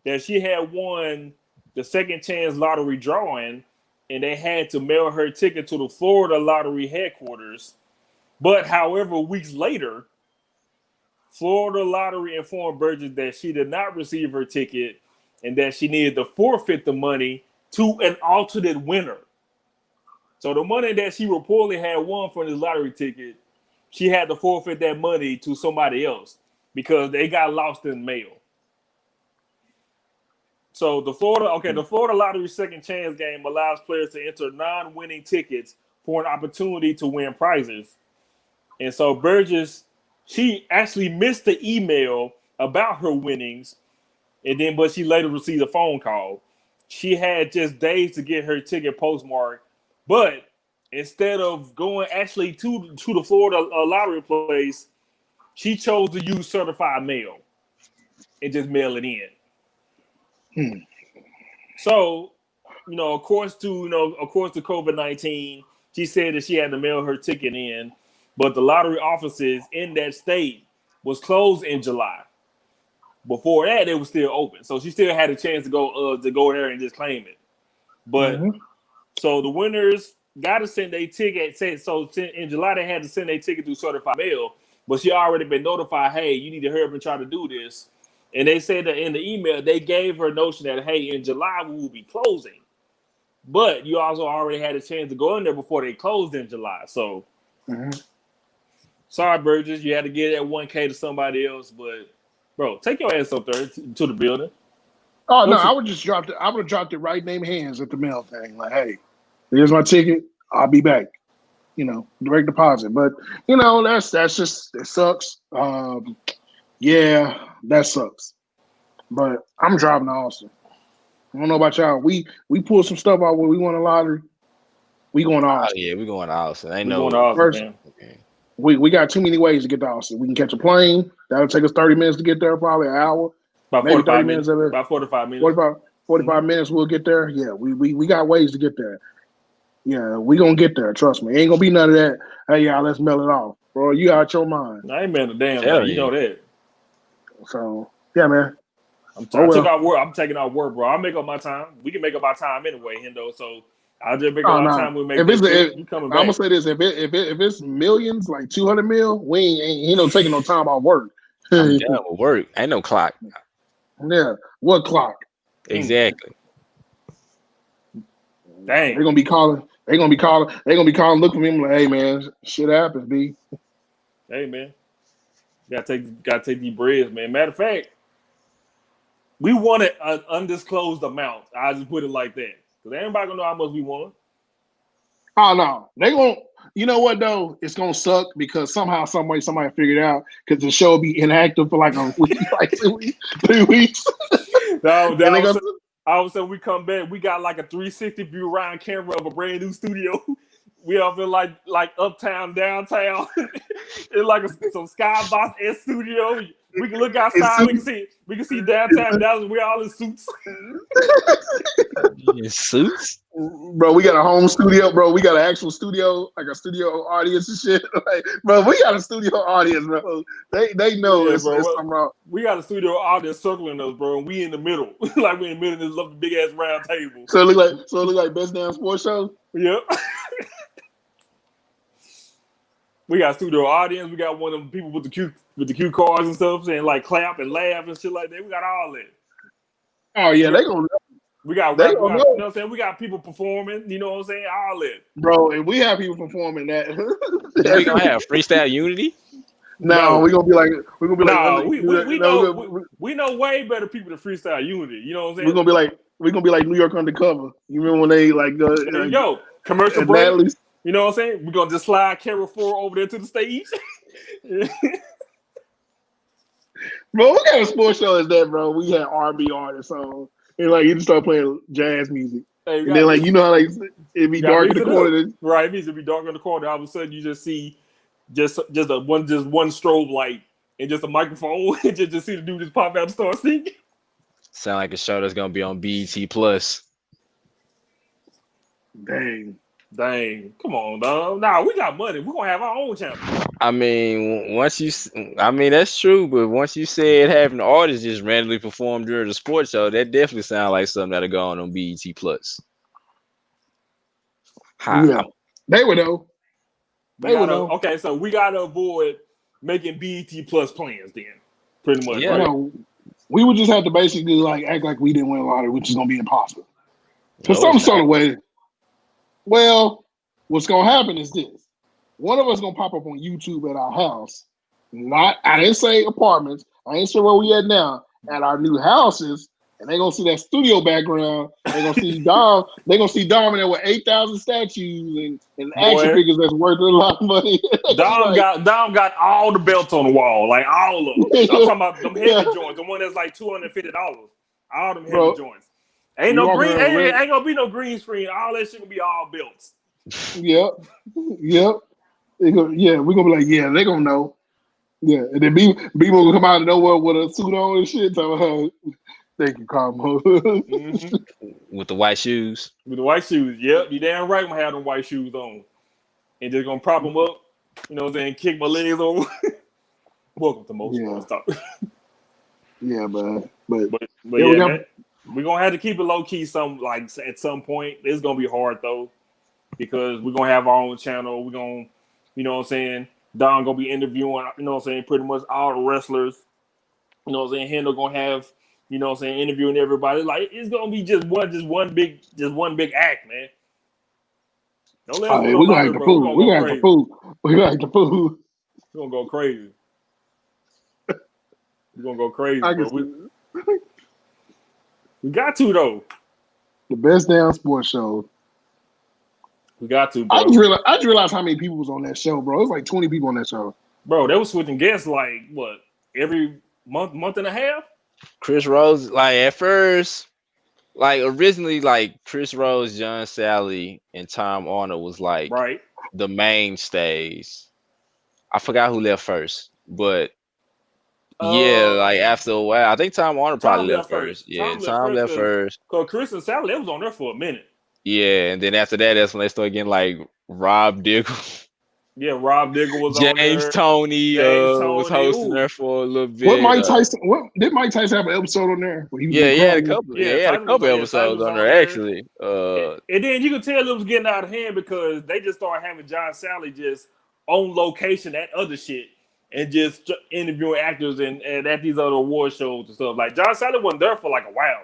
that she had won the second chance lottery drawing, and they had to mail her ticket to the Florida lottery headquarters. But however, weeks later, Florida Lottery informed Burgess that she did not receive her ticket and that she needed to forfeit the money to an alternate winner. So the money that she reportedly had won from this lottery ticket, she had to forfeit that money to somebody else because they got lost in the mail. So the Florida Lottery second chance game allows players to enter non-winning tickets for an opportunity to win prizes. And so Burgess, she actually missed the email about her winnings, but she later received a phone call. She had just days to get her ticket postmarked, but instead of going actually to the Florida lottery place, she chose to use certified mail and just mail it in. So, of course to COVID-19, she said that she had to mail her ticket in, but the lottery offices in that state was closed in July. Before that, it was still open, so she still had a chance to go there and just claim it. But so the winners got to send a ticket. So in July they had to send a ticket through certified mail, but she already been notified. Hey, you need to hurry up and try to do this. And they said that in the email they gave her notion that hey, in July we will be closing, but you also already had a chance to go in there before they closed in July. So sorry, Burgess, you had to get that 1K to somebody else, but. Bro, take your ass up there to the building. Oh no, I would just drop it. I would have dropped it right name hands at the mail thing. Like, hey, here's my ticket. I'll be back. Direct deposit. But that's just it sucks. Yeah, that sucks. But I'm driving to Austin. I don't know about y'all. We pulled some stuff out when we won a lottery. We going to Austin. Oh yeah, we going to Austin. Going to Austin, first, man. We got too many ways to get to Austin. We can catch a plane. That'll take us 30 minutes to get there, probably an hour. About maybe 45 30 minutes of it. About 45 minutes. 45 minutes we'll get there. Yeah, we got ways to get there. Yeah, we gonna get there. Trust me. Ain't gonna be none of that. Hey, y'all, let's mail it off. Bro, you out your mind. I ain't mailing a damn thing. You know that. So, yeah, man. I'm taking out work, bro. I'll make up my time. We can make up our time anyway, Hendo. So I'll just make Oh our no! time. We make If that it's trip. You coming I'm gonna back? say this: if it's millions, like 200 mil, we ain't no taking no time off work. I'm done with work. Ain't no clock. Yeah, what clock? Exactly. Dang. They're gonna be calling. They're gonna be calling. Look for me. I'm like, hey man, shit happens, B. Hey man, gotta take these breads, man. Matter of fact, we wanted an undisclosed amount. I just put it like that because everybody gonna know how much we want. Oh no, they gonna. You know what though? It's gonna suck because somehow, some way, somebody figured out because the show will be inactive for like a week, like 2 weeks, 3 weeks. No, And they gonna, all of a sudden we come back, we got like a 360 view round camera of a brand new studio. We up in like uptown, downtown. It's like some skybox S studio. We can look outside. We can see downtown Dallas. We all in suits. In suits? bro, we got a home studio, bro. We got an actual studio, like a studio audience and shit. Like, bro, we got a studio audience, bro. They know Yeah, it's bro. something wrong. We got a studio out there circling us, bro. And we in the middle, like we in the middle of this lovely big ass round table. So it look like best damn sports show. Yep. We got studio audience. We got one of them people with the cue cards and stuff, saying like clap and laugh and shit like that. We got all that. Oh yeah, they gonna. We got They rap, gonna you know. know what I'm saying? We got people performing, you know what I'm saying? All that. Bro, and we have people performing that. We gonna have freestyle unity? No, we're gonna be like we know way better people than freestyle unity. You know what I'm saying? we're gonna be like New York Undercover. You remember when they like there you go. Commercial break. Natalie's, You know what I'm saying? We're gonna just slide Carol 4 over there to the stage. bro, what kind of sports show is that, bro? We had R&B artists on, and like you just start playing jazz music, Hey, and then like you know how like it be dark in the corner. Right, it means it be dark in the corner. All of a sudden, you just see just one strobe light and just a microphone, and just see the dude just pop out and start singing. Sound like a show that's gonna be on BET Plus. Dang, come on, dog. Nah, we got money. We're gonna have our own channel. I mean, that's true, but once you said having the artists just randomly perform during the sports show, that definitely sounds like something that'll go on BET Plus. yeah, they would know. Okay, so we gotta avoid making BET Plus plans then, pretty much. Yeah. Right? You know, we would just have to basically like act like we didn't win a lottery, which is gonna be impossible. For some sort of way. Well, what's gonna happen is this: one of us gonna pop up on YouTube at our house. I didn't say apartments. I ain't sure where we at now. At our new houses, and they gonna see that studio background. They gonna see Dom. They gonna see Dom in there with 8,000 statues and action figures that's worth a lot of money. Dom got all the belts on the wall, like all of them. I'm talking about them heavy joints, the one that's like $250. All them heavy joints. Ain't gonna be no green screen. All that shit gonna be all belts. Yep. Yeah, we're gonna be like, yeah, they gonna know. Yeah, and then people gonna come out of nowhere with a suit on and shit. So, thank you, Carmo. With the white shoes. With the white shoes, yep. You damn right gonna have them white shoes on. And just gonna prop them up, you know what I'm saying, kick my legs over. Welcome to Most Sports Talk. Yeah, but yeah, man, we're gonna have to keep it low key at some point. It's gonna be hard though, because we're gonna have our own channel. We're gonna, you know what I'm saying, Don gonna be interviewing, you know what I'm saying, pretty much all the wrestlers. You know what I'm saying? Handle gonna have, you know what I'm saying, interviewing everybody. Like it's gonna be just one big act, man. Don't let us we're gonna have the food. We're gonna have the food. We're gonna have the food. We're gonna go crazy. We're gonna go crazy, bro. We got to though. The best damn sports show. We got to, bro. I just realized how many people was on that show, bro. It was like 20 people on that show. Bro, they was switching guests like what, every month and a half? Chris Rose, like at first, like originally, like Chris Rose, John Sally, and Tom Arnold was like the mainstays. I forgot who left first, but like after a while, I think Tom Arnold probably left first. Yeah, Tom left first. Cause Chris and Sally, they was on there for a minute. Yeah, and then after that, that's when they started getting like Rob Diggle. Yeah, Rob Digger was on James there. Tony James was Tony, hosting ooh. there for a little What bit. Mike Tyson? What did Mike Tyson have an episode on there where he was Yeah, getting he had a crunk? couple. Yeah, Yeah, he had a Tyson was couple on. Yeah, Tyson episodes was on on there there. actually. And then you could tell it was getting out of hand because they just started having John Sally just on location at other shit and just interviewing actors and at these other award shows and stuff. Like John Sally wasn't there for like a while.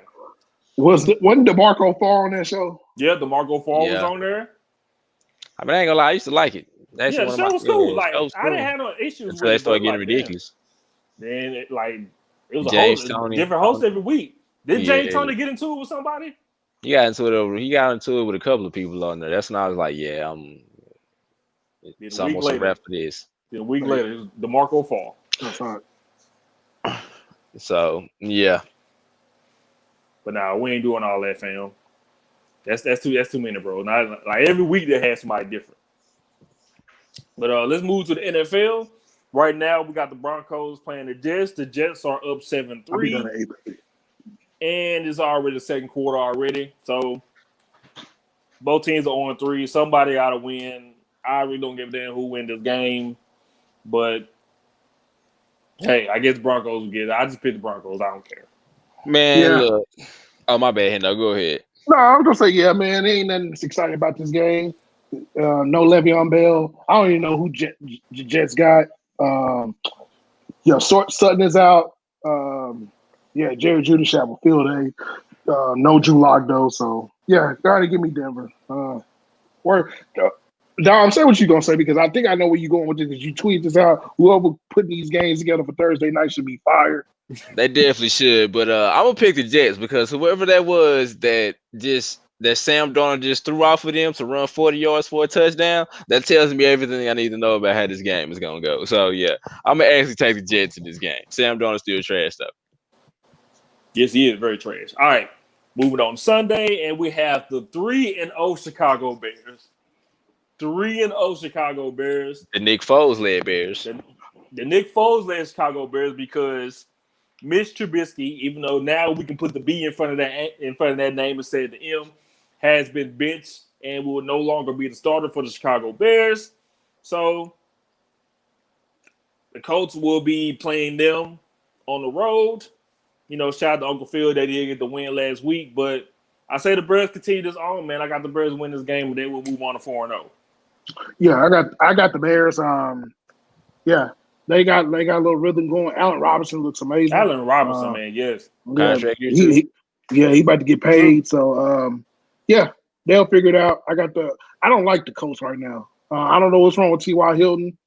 Wasn't DeMarco Farr on that show? Yeah, DeMarco Farr was Yeah. on there. I mean, I ain't gonna lie, I used to like it. That's Yeah, the one of show my was cool. yeah, Like show was I cool. didn't have no issues Until with they it, started but getting like ridiculous. then it was a James host, Toney, different host every week. Didn't James yeah, Toney get into it with somebody? he got into it with a couple of people on there. That's when I was like, yeah, Then it's a week almost a later, wrap for this. then a week later, it was DeMarco Farr. That's right. So yeah, But nah, we ain't doing all that, fam. That's too many, bro. Not like every week they have somebody different. But let's move to the NFL. Right now, we got the Broncos playing the Jets. The Jets are up I'll be done 7-3, at 8:30. and it's already the second quarter already. So both teams are on 3. Somebody got to win. I really don't give a damn who win this game, but hey, I guess the Broncos will get it. I just picked the Broncos. I don't care. man. Yeah. Look, oh my bad, Hendo. Go ahead. No, I was gonna say, yeah, man. There ain't nothing that's exciting about this game. No Le'Veon Bell. I don't even know who Jets got. Sutton is out. Jerry Judy shot with field day. No Drew Lock though. So yeah, gotta give me Denver. Dom, say what you gonna say because I think I know where you're going with this. Because you tweet this out. Whoever put these games together for Thursday night should be fired. They definitely should, but I'm gonna pick the Jets because whoever that was that Sam Darnold just threw off of them to run 40 yards for a touchdown, that tells me everything I need to know about how this game is gonna go. So yeah, I'm gonna actually take the Jets in this game. Sam Darnold's still trash though. Yes, he is very trash. All right, moving on Sunday, and we have the 3-0 Chicago Bears. 3-0 Chicago Bears. The Nick Foles led Bears. The Nick Foles led Chicago Bears because Mitch Trubisky, even though now we can put the B in front of that name instead of the M, has been benched and will no longer be the starter for the Chicago Bears. So the Colts will be playing them on the road. You know, shout out to Uncle Phil. They did get the win last week, but I say the Bears continue this on, man. I got the Bears win this game, and they will move on to 4-0. Yeah, I got the Bears. Yeah. They got a little rhythm going. Allen Robinson looks amazing. Allen Robinson, man, yes. Contract year too. He about to get paid. So yeah, they'll figure it out. I don't like the Colts right now. I don't know what's wrong with T.Y. Hilton.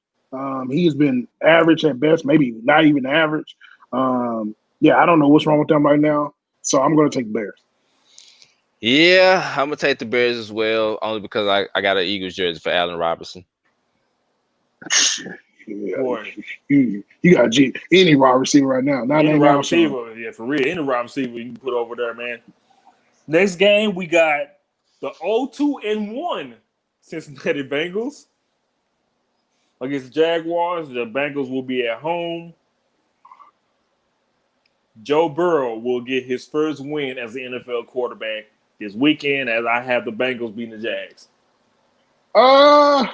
He's been average at best, maybe not even average. Yeah, I don't know what's wrong with them right now. So I'm gonna take the Bears. Yeah, I'm gonna take the Bears as well, only because I got an Eagles jersey for Allen Robinson. Yeah, Boy. you got any wide receiver right now. Not Any named wide Alshon. receiver, yeah, for real. Any wide receiver you can put over there, man. Next game, we got the 0-2-1 Cincinnati Bengals against the Jaguars. The Bengals will be at home. Joe Burrow will get his first win as the NFL quarterback this weekend, as I have the Bengals beating the Jags. I'm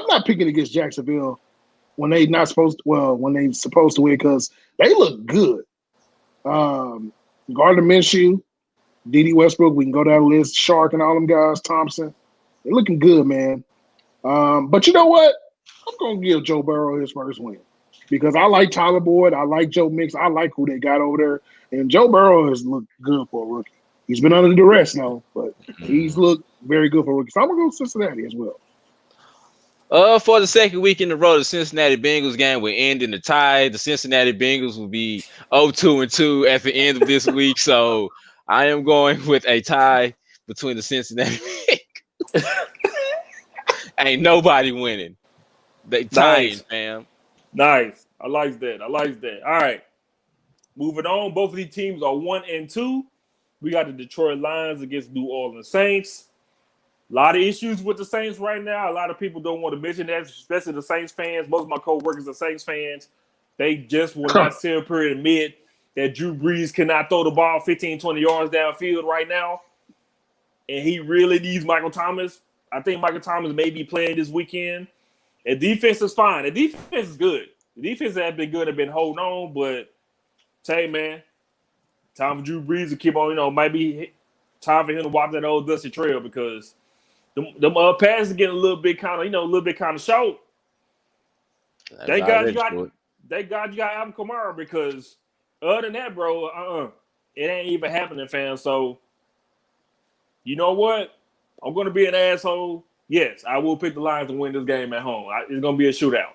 not picking against Jacksonville when they not supposed to. Well, when they supposed to win because they look good. Gardner Minshew, D.D. Westbrook. We can go down the list. Shark and all them guys. Thompson. They're looking good, man. But you know what? I'm gonna give Joe Burrow his first win because I like Tyler Boyd. I like Joe Mix. I like who they got over there. And Joe Burrow has looked good for a rookie. He's been under duress now, but he's looked very good for a rookie. So I'm gonna go Cincinnati as well. For the second week in a row, the Cincinnati Bengals game will end in a tie. The Cincinnati Bengals will be 0-2-2 at the end of this week. So I am going with a tie between the Cincinnati Bengals. Ain't nobody winning. They tying, fam. Nice. I like that. All right. Moving on. Both of these teams are 1-2. We got the Detroit Lions against New Orleans Saints. A lot of issues with the Saints right now. A lot of people don't want to mention that, especially the Saints fans. Most of my co-workers are Saints fans. They just will not sit up here and admit that Drew Brees cannot throw the ball 15, 20 yards downfield right now. And he really needs Michael Thomas. I think Michael Thomas may be playing this weekend. And defense is fine. The defense is good. The defense has been good. Have been holding on, but say, man, time for Drew Brees to keep on. Might be time for him to walk that old dusty trail because them passes getting a little bit kind of short. Thank God you got Alvin Kamara because other than that, bro, it ain't even happening, fam. So you know what? I'm going to be an asshole. Yes, I will pick the Lions to win this game at home. It's going to be a shootout.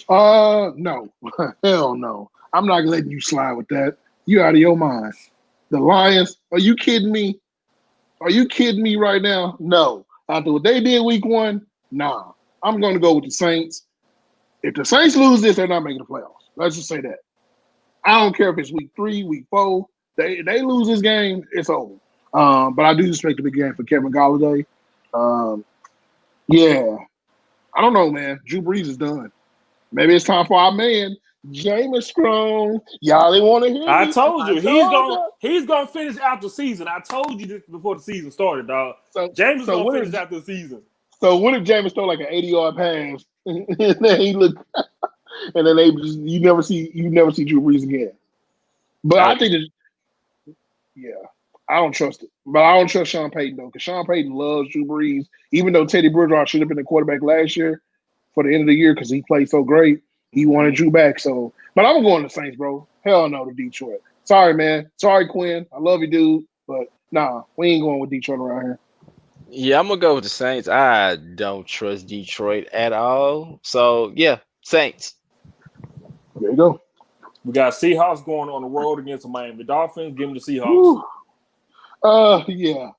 No. Hell no. I'm not letting you slide with that. You out of your mind. The Lions, are you kidding me? Are you kidding me right now? No. After what they did week 1, nah. I'm going to go with the Saints. If the Saints lose this, they're not making the playoffs. Let's just say that. I don't care if it's week 3, week 4. They lose this game, it's over. But I do expect a big game for Kevin Golladay. Yeah. I don't know, man. Drew Brees is done. Maybe it's time for our man, Jameis Strong. Y'all didn't want to hear I me. told you he's gonna finish out the season. I told you this before the season started, dog. Jameis gonna finish out the season. So what if Jameis throw like an 80-yard pass and then he look and then you never see Drew Brees again? But I think I don't trust it. But I don't trust Sean Payton though, because Sean Payton loves Drew Brees. Even though Teddy Bridgewater should have been the quarterback last year for the end of the year because he played so great, he wanted Drew back. So, but I'm going to Saints, bro. Hell no to Detroit. Sorry, man. Sorry, Quinn. I love you, dude. But nah, we ain't going with Detroit around here. Yeah, I'm gonna go with the Saints. I don't trust Detroit at all. So yeah, Saints. There you go. We got Seahawks going on the road against the Miami Dolphins. Give them the Seahawks. Yeah.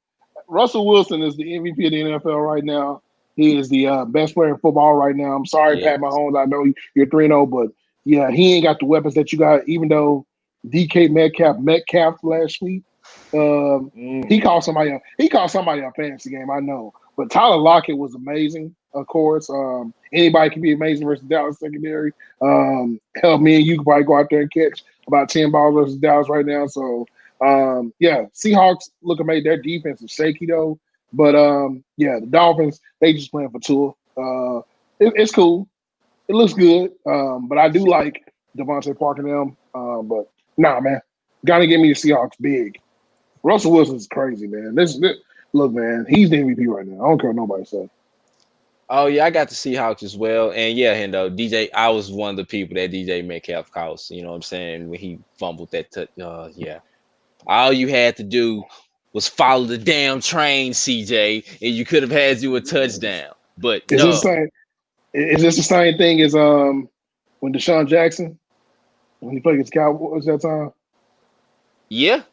Russell Wilson is the MVP of the NFL right now. He is the best player in football right now. I'm sorry, Pat Mahomes. I know you're 3-0, but yeah, he ain't got the weapons that you got. Even though DK Metcalf last week, he called somebody up. He called somebody a fantasy game. I know, but Tyler Lockett was amazing. Of course, anybody can be amazing versus Dallas secondary. Hell, me and you could probably go out there and catch about 10 balls versus Dallas right now. So, yeah, Seahawks look amazing. Their defense is shaky though. But yeah, the Dolphins, they just playing for Tua. It's cool. It looks good. But I do like Devontae Parker and them. But nah, man. Gotta give me the Seahawks big. Russell Wilson's crazy, man. Look, man, he's the MVP right now. I don't care what nobody says. Oh yeah, I got the Seahawks as well. And yeah, Hendo, DJ, I was one of the people that DJ Metcalf cost. You know what I'm saying? When he fumbled that touch. Yeah. All you had to do was follow the damn train, CJ, and you could have had you a touchdown. But Is this the same thing as when Deshaun Jackson, when he played against Cowboys that time? Yeah,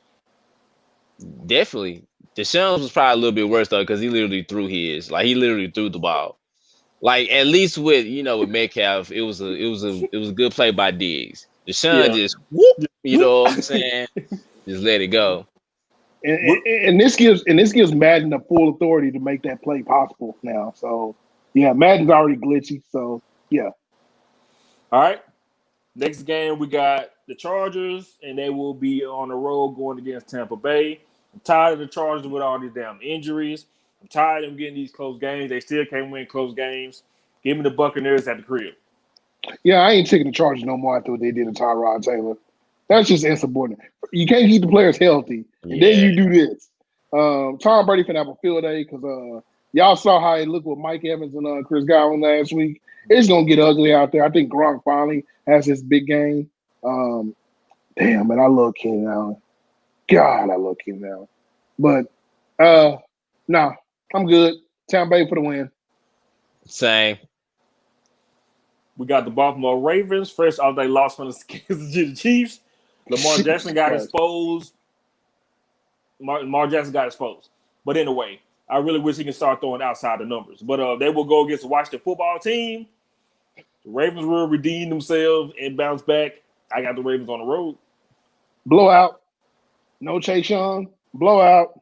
definitely. Deshaun was probably a little bit worse though, because he literally threw the ball. Like at least with Metcalf, it was a good play by Diggs. Deshaun just whoop, you know what I'm saying? Just let it go. And this gives Madden the full authority to make that play possible now. So yeah, Madden's already glitchy. So yeah. All right. Next game we got the Chargers, and they will be on the road going against Tampa Bay. I'm tired of the Chargers with all these damn injuries. I'm tired of them getting these close games. They still can't win close games. Give me the Buccaneers at the crib. Yeah, I ain't taking the Chargers no more after what they did to Tyrod Taylor. That's just insubordinate. You can't keep the players healthy, and then you do this. Tom Brady finna have a field day because y'all saw how it looked with Mike Evans and Chris Godwin last week. It's gonna get ugly out there. I think Gronk finally has his big game. Damn, man, I love Keenan Allen. God, I love Keenan Allen. But nah, I'm good. Tampa Bay for the win. Same. We got the Baltimore Ravens. First off, they lost from the Kansas City Chiefs. Lamar Jackson got exposed. Lamar Jackson got exposed. But anyway, I really wish he can start throwing outside the numbers. But they will go against the Washington football team. The Ravens will redeem themselves and bounce back. I got the Ravens on the road. Blowout. No Chase Young. Blowout.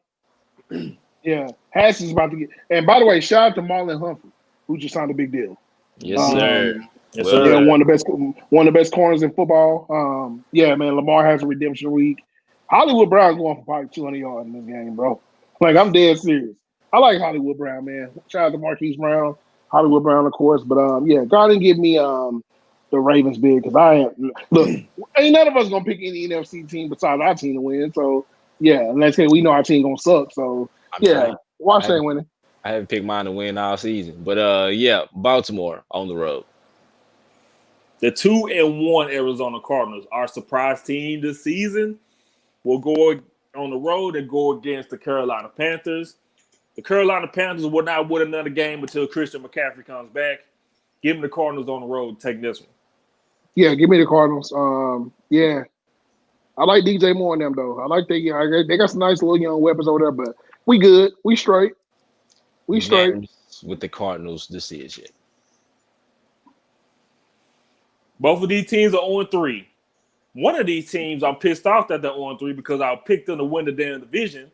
Yeah. Hass is about to get. And by the way, shout out to Marlon Humphrey, who just signed a big deal. Yes, sir. Yes, sir. Yeah, one of the best corners in football. Yeah, man, Lamar has a redemption week. Hollywood Brown's going for probably 200 yards in this game, bro. Like, I'm dead serious. I like Hollywood Brown, man. Shout out to Marquise Brown. Hollywood Brown, of course. But yeah, God didn't give me the Ravens big because I look, ain't none of us gonna pick any NFC team besides our team to win. So yeah, let's say we know our team gonna suck. So yeah, Washington winning. I haven't picked mine to win all season, but yeah, Baltimore on the road. The 2-1 Arizona Cardinals, our surprise team this season, will go on the road and go against the Carolina Panthers. The Carolina Panthers will not win another game until Christian McCaffrey comes back. Give me the Cardinals on the road. Take this one. Yeah, give me the Cardinals. Yeah, I like DJ more than them though. I like they got some nice little young weapons over there, but we good. We straight. We straight with the Cardinals decision. Both of these teams are 0-3. One of these teams, I'm pissed off that they're 0-3 because I picked them to win the damn division.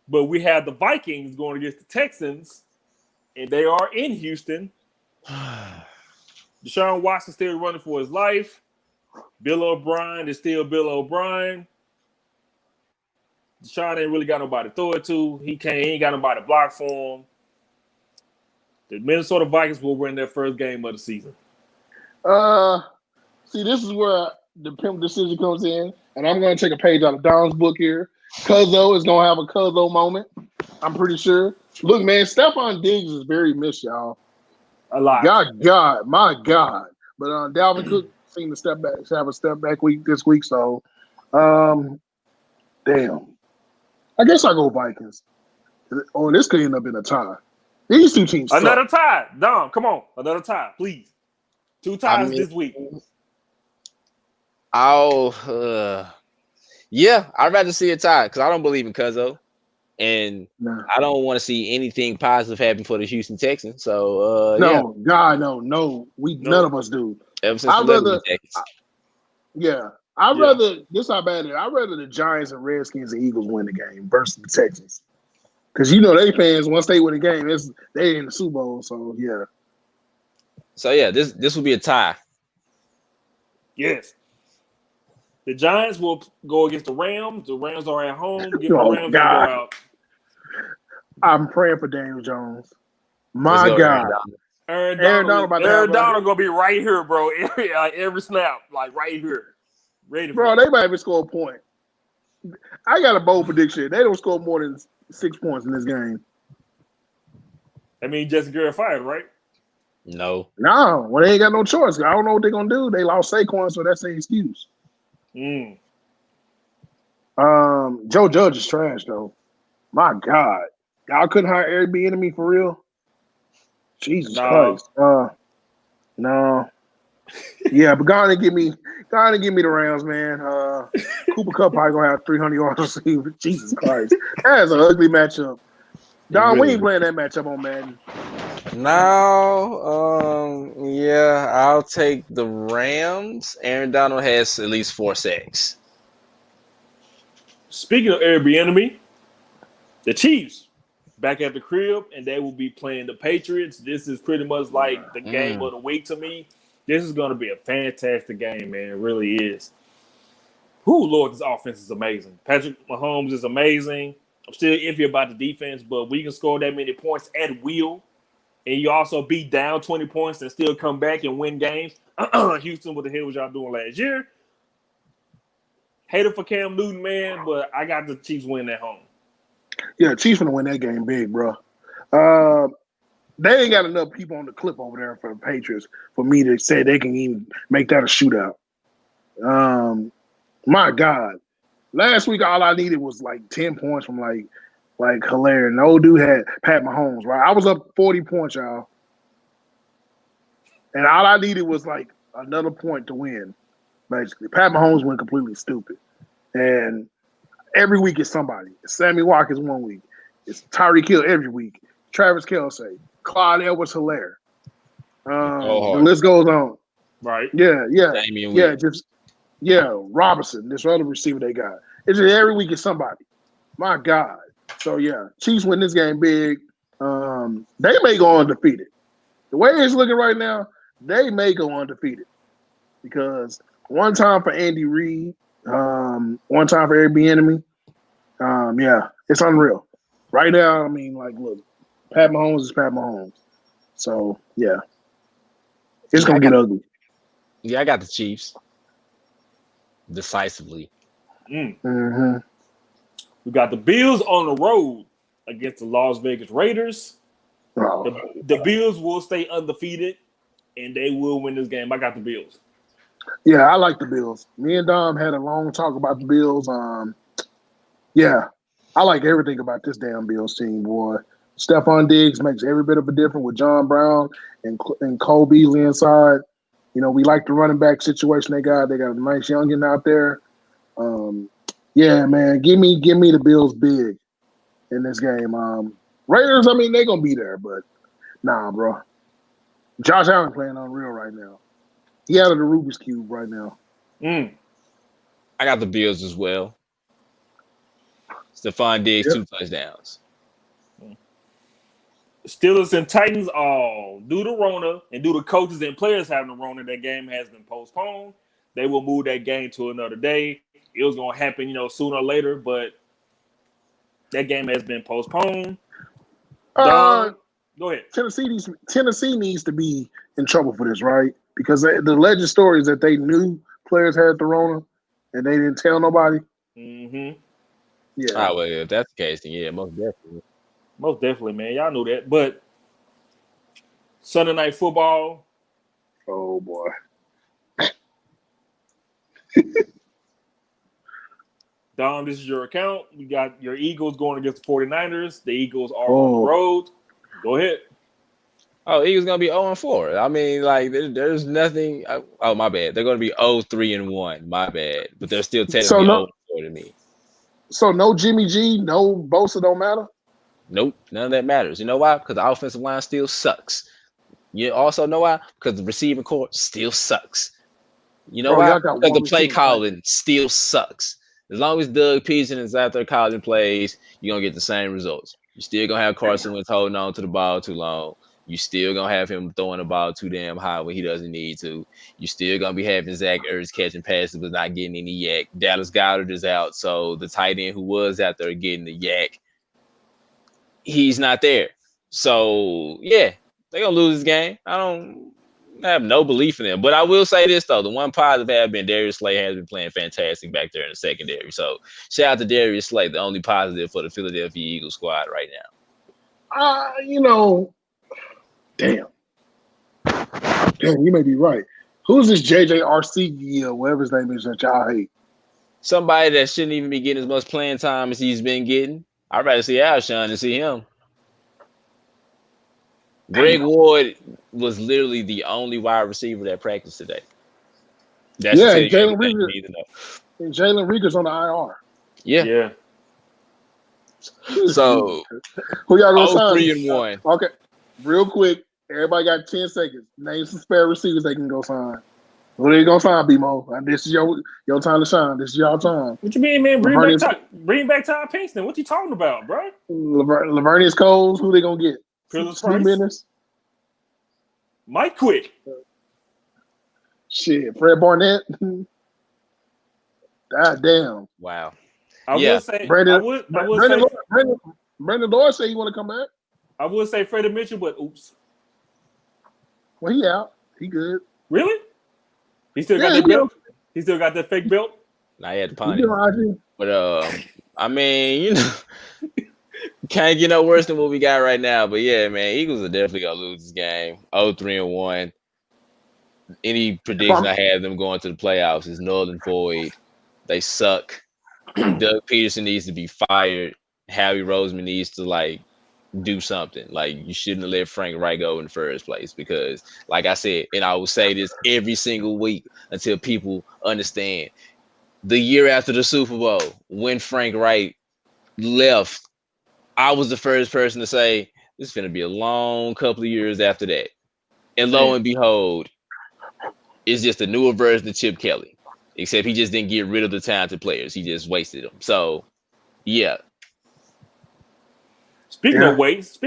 But we have the Vikings going against the Texans, and they are in Houston. Deshaun Watson still running for his life. Bill O'Brien is still Bill O'Brien. Deshaun ain't really got nobody to throw it to. He ain't got nobody to block for him. The Minnesota Vikings will win their first game of the season. See, this is where the pimp decision comes in, and I'm going to take a page out of Don's book here. Cuzzo is going to have a Cuzzo moment, I'm pretty sure. Look, man, Stephon Diggs is very missed, y'all. A lot. God, my God. But Dalvin Cook seemed to have a step back week this week, so damn. I guess I go Vikings. Oh, this could end up in a tie. These two teams Another suck. tie. Dom, come on. Another tie, please. 2 ties this week. Yeah, I'd rather see a tie because I don't believe in Cuzzo. And I don't want to see anything positive happen for the Houston Texans. So no, yeah. God, no. None of us do. Ever since I'd rather this how bad it is. I'd rather the Giants and Redskins and Eagles win the game versus the Texans. Because you know they fans, once they win the game, they in the Super Bowl. So yeah. So yeah, this will be a tie. Yes. The Giants will go against the Rams. The Rams are at home. Get the Rams go out. I'm praying for Daniel Jones. My God. Aaron Donald gonna be right here, bro. Every snap, like right here. Ready for bro, they might even score a point. I got a bold prediction. They don't score more than 6 points in this game. I mean, Jesse Garrett fired, right? No. Well, they ain't got no choice. I don't know what they're gonna do. They lost Saquon, so that's their excuse. Joe Judge is trash though. My God, y'all couldn't hire Airbnb for real. Jesus Christ. No. Yeah, but go on and give me the Rams, man. Cooper Kupp probably gonna have 300 yards received. Jesus Christ, that is an ugly matchup. Don, we ain't playing that matchup on Madden. No, yeah, I'll take the Rams. Aaron Donald has at least 4 sacks. Speaking of Airbnb, the Chiefs back at the crib, and they will be playing the Patriots. This is pretty much like the game of the week to me. This is going to be a fantastic game, man. It really is. Lord, this offense is amazing. Patrick Mahomes is amazing. I'm still iffy about the defense, but we can score that many points at will, and you also be down 20 points and still come back and win games. Houston, what the hell was y'all doing last year? Hater for Cam Newton, man, but I got the Chiefs win at home. Yeah, Chiefs gonna win that game big, bro. They ain't got enough people on the clip over there for the Patriots for me to say they can even make that a shootout. My God. Last week, all I needed was like 10 points from like Hilaire. And the old dude had Pat Mahomes, right? I was up 40 points, y'all. And all I needed was like another point to win, basically. Pat Mahomes went completely stupid. And every week it's somebody. It's Sammy Watkins one week. It's Tyreek Hill every week. Travis Kelce. Clyde Edwards-Hilaire. The list goes on. Right. Yeah. Robinson, this other receiver they got. It's just every week it's somebody. My God. So yeah, Chiefs win this game big. They may go undefeated. The way it's looking right now, they may go undefeated because one time for Andy Reid, one time for Airbnb. Yeah, it's unreal. Right now, I mean, like, look, Pat Mahomes is Pat Mahomes. So yeah, it's gonna get ugly. Yeah, I got the Chiefs decisively. Mm-hmm. We got the Bills on the road against the Las Vegas Raiders. Oh. The Bills will stay undefeated, and they will win this game. I got the Bills. Yeah, I like the Bills. Me and Dom had a long talk about the Bills. Yeah, I like everything about this damn Bills team, boy. Stephon Diggs makes every bit of a difference with John Brown and Cole Beasley inside. You know, we like the running back situation they got. They got a nice youngin out there. Yeah, man, give me the Bills big in this game. Raiders, I mean, they're gonna be there, but nah, bro. Josh Allen playing unreal right now. He out of the Rubik's Cube right now. I got the Bills as well. Stephon Diggs, 2 touchdowns. Steelers and Titans, due to Rona and due to coaches and players having the Rona, that game has been postponed. They will move that game to another day. It was going to happen, sooner or later, but that game has been postponed. Don, go ahead. Tennessee needs to be in trouble for this, right? Because the alleged story is that they knew players had the Rona and they didn't tell nobody. Mm-hmm. Yeah. Well, if that's the case, then yeah, most definitely. Most definitely, man. Y'all knew that. But Sunday Night Football. Oh, boy. Dom, this is your account. You got your Eagles going against the 49ers. The Eagles are on the road. Go ahead. Oh, Eagles going to be 0-4. I mean, like, there's nothing. Oh, my bad. They're going to be 0-3-1. My bad. But they're still technically 0-4 to me. So no Jimmy G, no Bosa don't matter? Nope. None of that matters. You know why? Because the offensive line still sucks. You also know why? Because the receiving core still sucks. You know why? Because the play calling still sucks. As long as Doug Peterson is out there calling plays, you're going to get the same results. You're still going to have Carson Wentz holding on to the ball too long. You still going to have him throwing the ball too damn high when he doesn't need to. You still going to be having Zach Ertz catching passes but not getting any yak. Dallas Goedert is out, so the tight end who was out there getting the yak, he's not there. So, yeah, they're going to lose this game. I have no belief in them. But I will say this, though. The one positive have been Darius Slay has been playing fantastic back there in the secondary. So, shout out to Darius Slay, the only positive for the Philadelphia Eagles squad right now. Damn, you may be right. Who's this JJRC or whatever his name is that y'all hate? Somebody that shouldn't even be getting as much playing time as he's been getting. I'd rather see Alshon than see him. Greg Ward was literally the only wide receiver that practiced today. That's Jalen Rieger's on the IR. Yeah. So who y'all gonna sign? 3-1. Okay, real quick. Everybody got 10 seconds. Name some spare receivers they can go sign. Who they gonna sign, B-Mo? This is your time to shine. This is y'all time. What you mean, man? Bring back Todd Pinkston. What you talking about, bro? Lavernius Coles. Who they gonna get? Minutes. Mike Quick. Shit, Fred Barnett. God damn. Wow. I would say Brandon Lloyd said he want to come back. I would say Freddie Mitchell, but oops. Well, he out. He good. Really? He still got that belt? He still got that fake belt? Nah, he had the pony. But I mean, can't get no worse than what we got right now. But yeah, man, Eagles are definitely gonna lose this game. 0-3-1. Any prediction I have them going to the playoffs is null and void. They suck. Doug Peterson needs to be fired. Howie Roseman needs to do something. You shouldn't have let Frank Reich go in the first place because, like I said, and I will say this every single week until people understand. The year after the Super Bowl, when Frank Reich left, I was the first person to say this is going to be a long couple of years after that. And lo and behold, it's just a newer version of Chip Kelly, except he just didn't get rid of the talented players. He just wasted them. So, yeah. Speaking of waste.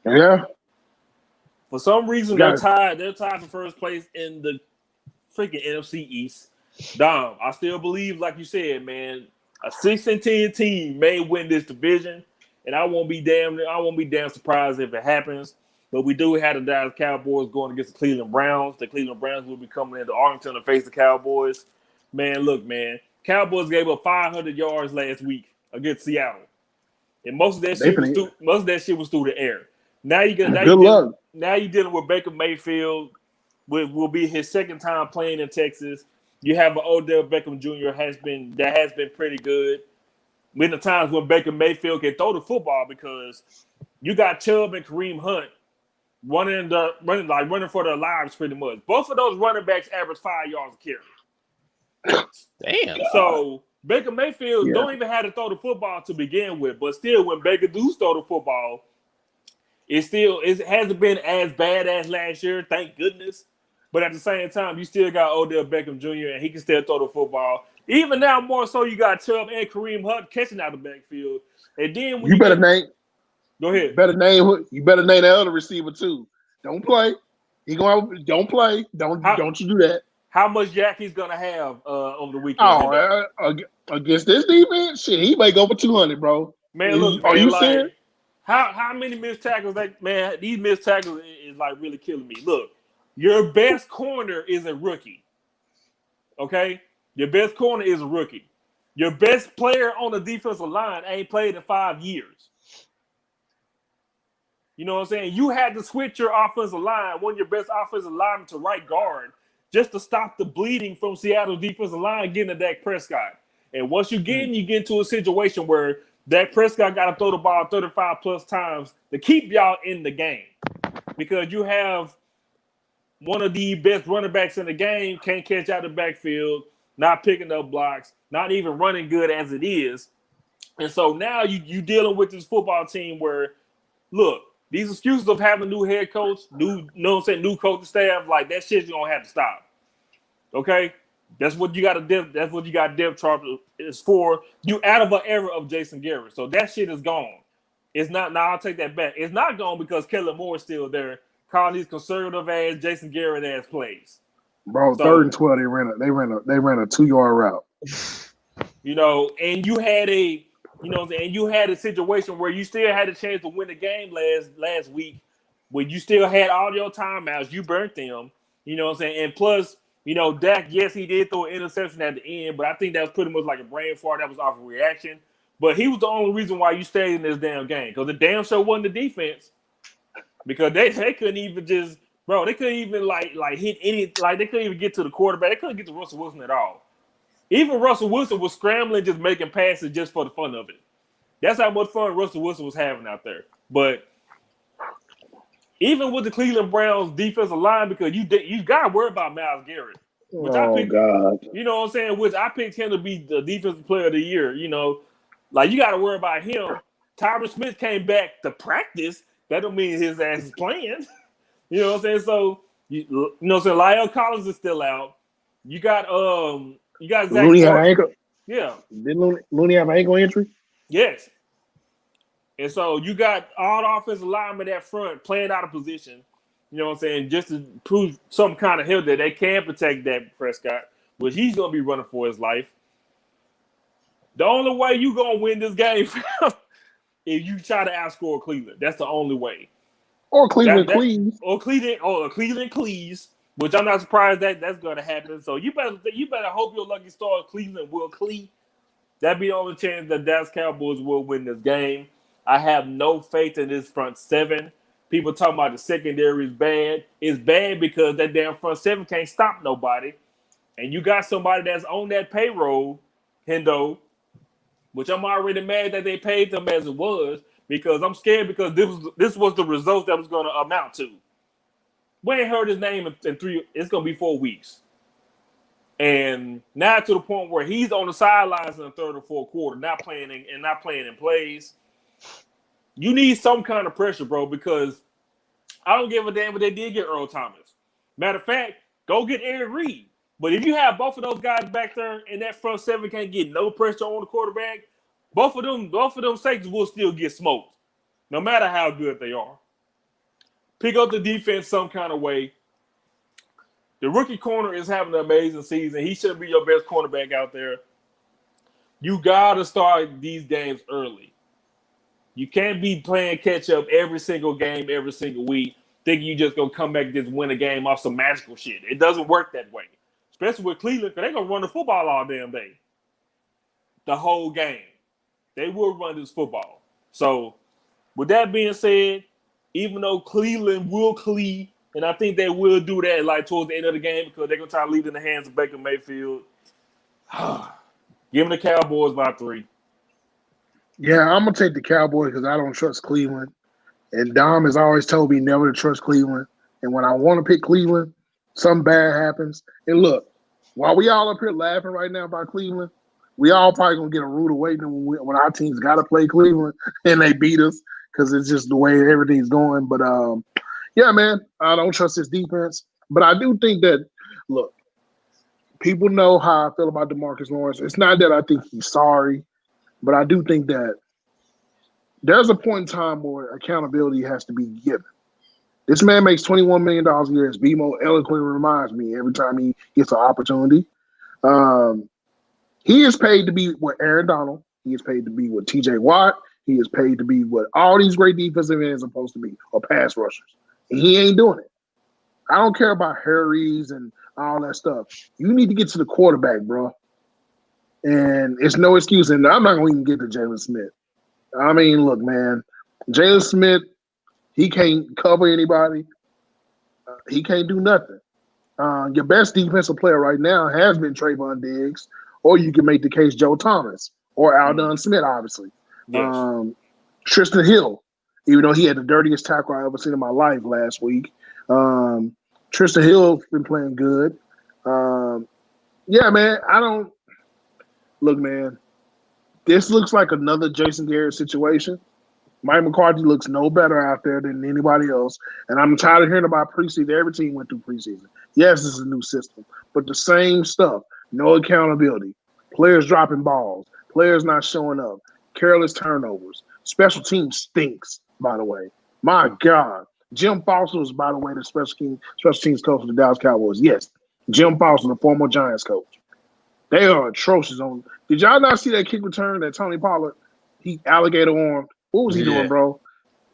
Yeah. For some reason, they're tied. They're tied for first place in the freaking NFC East. Dom, I still believe, like you said, man, a 6-10 team may win this division, and I won't be damn surprised if it happens. But we do have the Dallas Cowboys going against the Cleveland Browns. The Cleveland Browns will be coming into Arlington to face the Cowboys. Man, look, man. Cowboys gave up 500 yards last week against Seattle. And most of that shit was through the air. Now you're dealing with Baker Mayfield. Will be his second time playing in Texas. You have an Odell Beckham Jr. has been pretty good. In the times when Baker Mayfield can throw the football, because you got Chubb and Kareem Hunt running for their lives pretty much. Both of those running backs average 5 yards a carry. Damn. So Baker Mayfield don't even have to throw the football to begin with, but still, when Baker does throw the football, it hasn't been as bad as last year, thank goodness. But at the same time, you still got Odell Beckham Jr. and he can still throw the football. Even now, more so, you got Chubb and Kareem Hunt catching out the backfield. And then when go ahead. You better name the other receiver too. Don't play. Don't play. Don't you do that. How much yak he's gonna have over the weekend? Against this defense, shit, he may go for 200, bro. Man, look, are you serious? How many missed tackles? These missed tackles is like really killing me. Look, your best corner is a rookie. Okay, your best corner is a rookie. Your best player on the defensive line ain't played in 5 years. You know what I'm saying? You had to switch your offensive line, one of your best offensive linemen, to right guard just to stop the bleeding from Seattle's defensive line getting to Dak Prescott. And once you get into a situation where Dak Prescott got to throw the ball 35 plus times to keep y'all in the game, because you have one of the best running backs in the game, can't catch out the backfield, not picking up blocks, not even running good as it is. And so now you dealing with this football team where, look, these excuses of having a new head coach, new coaching staff, like that shit's gonna have to stop. Okay? That's what you got depth chart is for. You out of an era of Jason Garrett. So that shit is gone. It's not now. I'll take that back. It's not gone because Kellen Moore is still there, calling these conservative ass Jason Garrett ass plays. Bro, 3rd and 12, they ran a 2-yard route. And you had a situation where you still had a chance to win the game last week, where you still had all your timeouts. You burnt them. You know what I'm saying? And plus, Dak, yes, he did throw an interception at the end, but I think that was pretty much like a brain fart. That was off a reaction. But he was the only reason why you stayed in this damn game, because the damn show wasn't the defense. Because they couldn't even just, bro, they couldn't even like hit any, like they couldn't even get to the quarterback. They couldn't get to Russell Wilson at all. Even Russell Wilson was scrambling, just making passes just for the fun of it. That's how much fun Russell Wilson was having out there. But even with the Cleveland Browns defensive line, because you got to worry about Myles Garrett. God. You know what I'm saying? Which I picked him to be the defensive player of the year. Like you got to worry about him. Tyron Smith came back to practice. That don't mean his ass is playing. You know what I'm saying? So Lyle Collins is still out. You got Zach Looney had an ankle. Yeah. Did Looney have an ankle injury? Yes. And so you got all the offensive linemen at front playing out of position. You know what I'm saying? Just to prove some kind of hill that they can protect Dak Prescott, which he's going to be running for his life. The only way you going to win this game if you try to outscore Cleveland. That's the only way. Or Cleveland Cleves. Or Cleveland Cleves, which I'm not surprised that's going to happen. So you better hope your lucky star Cleveland will cleave. That'd be the only chance that Dallas Cowboys will win this game. I have no faith in this front seven. People talking about the secondary is bad. It's bad because that damn front seven can't stop nobody. And you got somebody that's on that payroll, Hendo, which I'm already mad that they paid them as it was, because I'm scared because this was the result that was going to amount to. We ain't heard his name in 3. It's going to be 4 weeks. And now to the point where he's on the sidelines in the 3rd or 4th quarter, not playing in plays. You need some kind of pressure, bro, because I don't give a damn if they did get Earl Thomas. Matter of fact, go get Eric Reed. But if you have both of those guys back there and that front seven can't get no pressure on the quarterback, both of them safeties will still get smoked, no matter how good they are. Pick up the defense some kind of way. The rookie corner is having an amazing season. He should be your best cornerback out there. You got to start these games early. You can't be playing catch-up every single game, every single week. thinking you just gonna come back and just win a game off some magical shit. It doesn't work that way, especially with Cleveland, because they're gonna run the football all damn day, the whole game. They will run this football. So, with that being said, even though Cleveland will cleave, and I think they will do that like towards the end of the game because they're gonna try to leave it in the hands of Baker Mayfield. Give them the Cowboys by 3. Yeah, I'm gonna take the Cowboys because I don't trust Cleveland. And Dom has always told me never to trust Cleveland. And when I want to pick Cleveland, something bad happens. And look, while we all up here laughing right now about Cleveland, we all probably gonna get a rude awakening when our teams got to play Cleveland and they beat us because it's just the way everything's going. But yeah, man, I don't trust this defense. But I do think that, look, people know how I feel about DeMarcus Lawrence. It's not that I think he's sorry, but I do think that there's a point in time where accountability has to be given. This man makes $21 million a year, as BMO eloquently reminds me every time he gets an opportunity. He is paid to be what Aaron Donald. He is paid to be what TJ Watt. He is paid to be what all these great defensive ends are supposed to be, or pass rushers. And he ain't doing it. I don't care about Harry's and all that stuff. You need to get to the quarterback, bro. And it's no excuse. And I'm not going to even get to Jalen Smith. I mean, look, man, Jalen Smith, he can't cover anybody. He can't do nothing. Your best defensive player right now has been Trayvon Diggs, or you can make the case Joe Thomas or Aldon Smith, obviously. Yes. Tristan Hill, even though he had the dirtiest tackle I ever seen in my life last week. Tristan Hill's been playing good. Yeah, man, look, man, this looks like another Jason Garrett situation. Mike McCarthy looks no better out there than anybody else. And I'm tired of hearing about preseason. Every team went through preseason. Yes, this is a new system, but the same stuff. No accountability. Players dropping balls. Players not showing up. Careless turnovers. Special teams stinks, by the way. My God. Jim Foster was, by the way, the special teams coach of the Dallas Cowboys. Yes, Jim Foster, the former Giants coach. They are atrocious. Did y'all not see that kick return that Tony Pollard, he alligator armed? What was he doing, bro?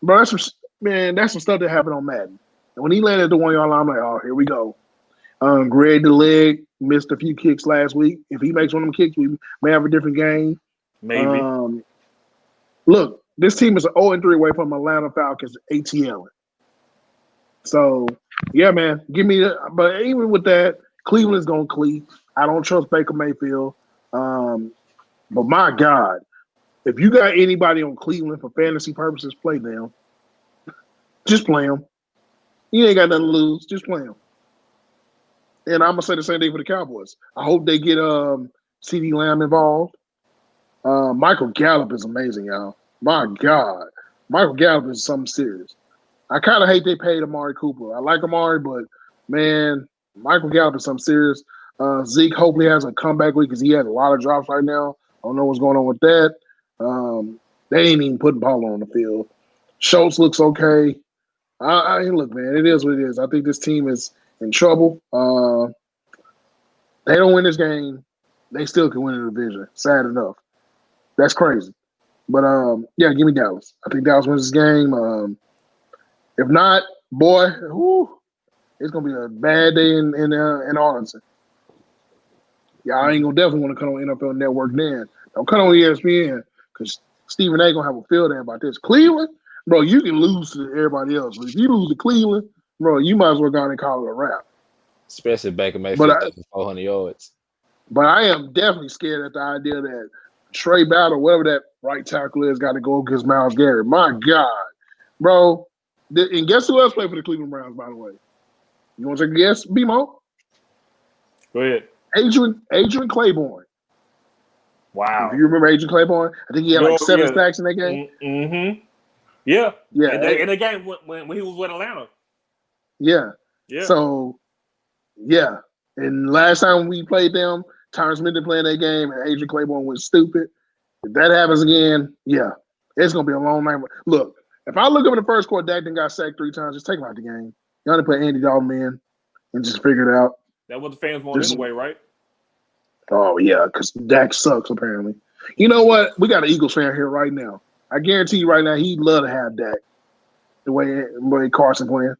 Bro, that's some stuff that happened on Madden. And when he landed the 1 yard line, I'm like, oh, here we go. Greg the leg missed a few kicks last week. If he makes one of them kicks, we may have a different game. Maybe. Look, this team is an 0-3 away from Atlanta Falcons ATL. So, yeah, man, give me that. But even with that, Cleveland's going to cleave. I don't trust Baker Mayfield. But my God, if you got anybody on Cleveland for fantasy purposes, play them. Just play them. You ain't got nothing to lose. Just play them. And I'm going to say the same thing for the Cowboys. I hope they get CeeDee Lamb involved. Michael Gallup is amazing, y'all. My God. Michael Gallup is something serious. I kind of hate they paid Amari Cooper. I like Amari, but, man, Michael Gallup is something serious. Zeke hopefully has a comeback week because he has a lot of drops right now. I don't know what's going on with that. They ain't even putting Paulo on the field. Schultz looks okay. Look, man, it is what it is. I think this team is in trouble. They don't win this game, they still can win the division. Sad enough. That's crazy. But, yeah, give me Dallas. I think Dallas wins this game. If not, boy, it's going to be a bad day in Arlington. Y'all ain't going to definitely want to come on NFL Network then. Don't come on ESPN because Stephen A. going to have a field day about this. Cleveland, bro, you can lose to everybody else. But if you lose to Cleveland, bro, you might as well go and call it a wrap. Especially Baker Mayfield for 400 yards. But I am definitely scared at the idea that Trey Battle, whatever that right tackle is, got to go against Myles Garrett. My God, bro. And guess who else played for the Cleveland Browns, by the way? You want to take a guess, B-Mo? Go ahead. Adrian Claiborne. Wow. If you remember Adrian Claiborne, I think he had like 7 sacks in that game. Mm-hmm. Yeah. Yeah. In the game when he was with Atlanta. Yeah. Yeah. So, yeah. And last time we played them, Tyron Smith didn't play in that game, and Adrian Claiborne was stupid. If that happens again, yeah, it's going to be a long night. Look, if I look up in the first quarter, Dak got sacked 3 times, just take him out the game. Y'all to put Andy Dalton in and just figure it out. That's what the fans want anyway, right? Oh, yeah, because Dak sucks, apparently. You know what? We got an Eagles fan here right now. I guarantee you right now he'd love to have Dak the way Carson playing.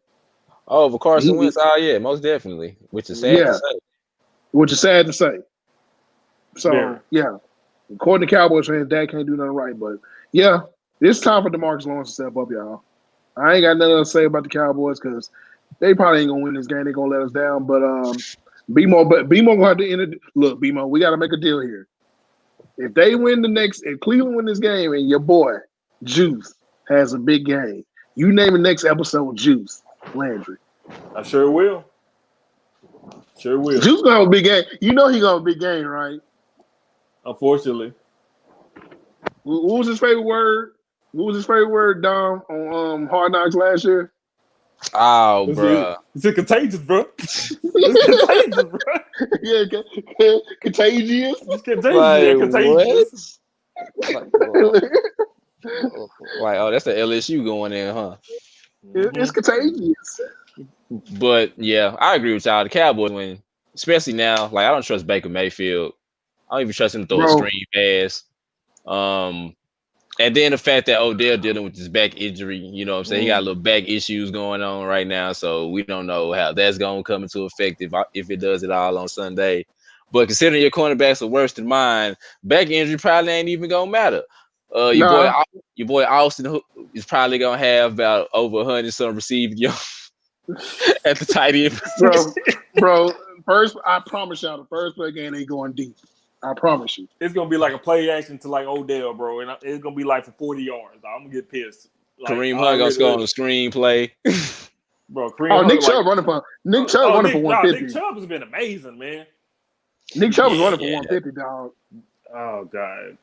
Oh, for Carson He, Wentz. Oh yeah, most definitely. Which is sad to yeah, say. which is sad to say. Very. So yeah, according to Cowboys fans, Dak can't do nothing right. But yeah, it's time for DeMarcus Lawrence to step up, y'all. I ain't got nothing else to say about the Cowboys because they probably ain't gonna win this game. They're gonna let us down. But BMO gonna have to end it. Look, BMO, we gotta make a deal here. If they win if Cleveland win this game and your boy Juice has a big game, you name the next episode Juice Landry. I sure will. Sure will. Juice gonna have a big game. You know he gonna have a big game, right? Unfortunately. What was his favorite word? What was his favorite word, Dom, on Hard Knocks last year? Oh, bro. It's contagious, bro. It's contagious, bro. Yeah, contagious. It's contagious. What? Like, oh, that's the LSU going in, huh? It's contagious. But yeah, I agree with y'all. The Cowboys win, especially now. Like, I don't trust Baker Mayfield. I don't even trust him to throw a screen pass. And then the fact that Odell dealing with his back injury, you know what I'm saying? He got a little back issues going on right now, so we don't know how that's going to come into effect if it does it all on Sunday. But considering your cornerbacks are worse than mine, back injury probably ain't even going to matter. Your boy Austin is probably going to have about over 100 some receiving yards at the tight end. Bro, first, I promise y'all, the first play game ain't going deep. I promise you. It's gonna be like a play action to like Odell, bro, and it's gonna be like for 40 yards. I'm gonna get pissed. Like, Kareem Hunt gonna score on the screenplay. Bro, Kareem Hunt, Nick Chubb running for 150. Nick Chubb has been amazing, man. Nick Chubb is running for 150, dog. Oh god.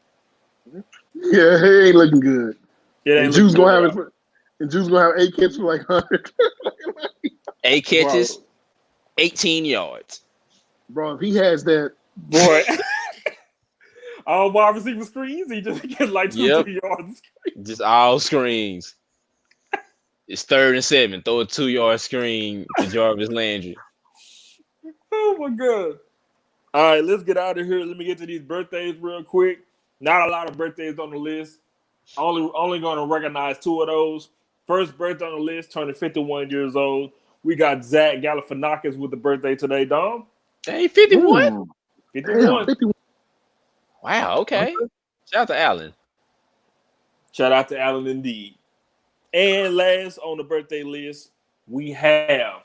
Yeah, he ain't looking good. And Juice gonna have 8 catches for like 100. 8 catches, bro. 18 yards. Bro, if he has that, boy. All wide receiver screens, he just get like 2 yards. Just all screens. It's 3rd and 7. Throw a 2-yard screen to Jarvis Landry. Oh my god. All right, let's get out of here. Let me get to these birthdays real quick. Not a lot of birthdays on the list. Only going to recognize 2 of those. First birthday on the list, turning 51 years old. We got Zach Galifianakis with the birthday today, Dom. Hey, 51? 51. Damn, 51. Wow, okay. Shout out to Allen. Shout out to Allen indeed. And last on the birthday list, we have,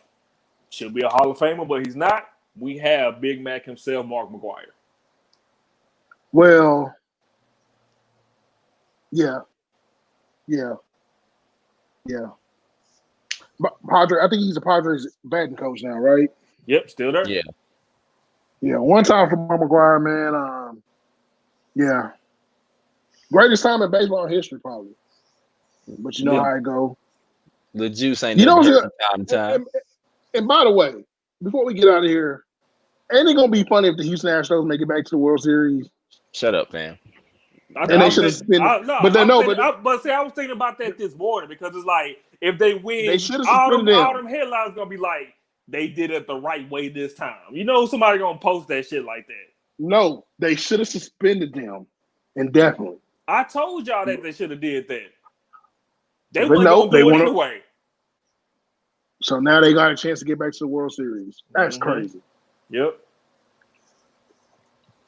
should be a Hall of Famer, but he's not. We have Big Mac himself, Mark McGwire. Well, yeah. Padre, I think he's a Padres batting coach now, right? Yep, still there. Yeah. One time for Mark McGwire, man. Yeah. Greatest time in baseball history, probably. But you know how it go. The juice ain't never from time to time. And by the way, before we get out of here, ain't it gonna be funny if the Houston Astros make it back to the World Series? Shut up, fam. They should have spent. I was thinking about that this morning because it's like if they win, they should have all them headlines gonna be like they did it the right way this time. You know, somebody gonna post that shit like that. No, they should have suspended them indefinitely. I told y'all that they should have did that. They weren't gonna do it anyway. So now they got a chance to get back to the World Series. That's crazy. Yep.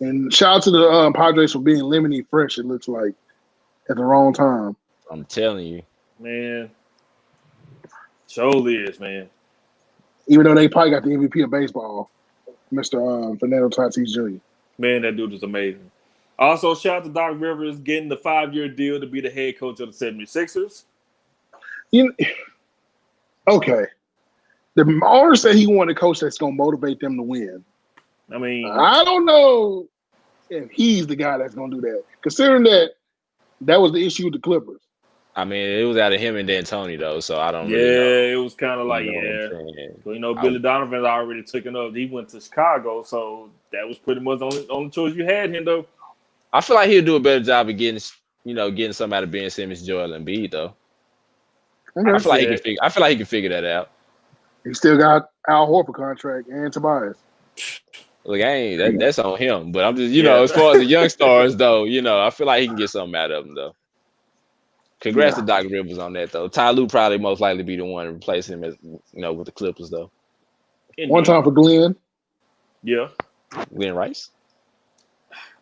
And shout out to the Padres for being lemony fresh, it looks like, at the wrong time. I'm telling you. Man. Surely is, man. Even though they probably got the MVP of baseball, Mr. Fernando Tatis Jr. Man, that dude is amazing. Also, shout out to Doc Rivers getting the 5-year deal to be the head coach of the 76ers. Okay. The owner said he wanted a coach that's going to motivate them to win. I mean, I don't know if he's the guy that's going to do that. Considering that was the issue with the Clippers. I mean, it was out of him and D'Antoni, though, so I don't really know. It was kind of like, Billy Donovan's already taken up. He went to Chicago, so that was pretty much the only choice you had, Hendo. I feel like he'll do a better job of getting somebody to Ben Simmons, Joel Embiid, though. I feel like he can figure that out. He still got Al Horford contract and Tobias. Look, that's on him. But I'm just, as far as the young stars, though, I feel like he can get something out of them, though. Congrats Yeah. to Doc Rivers on that though. Ty Lue probably most likely be the one replacing him as with the Clippers though. One time for Glenn. Yeah. Glenn Rice.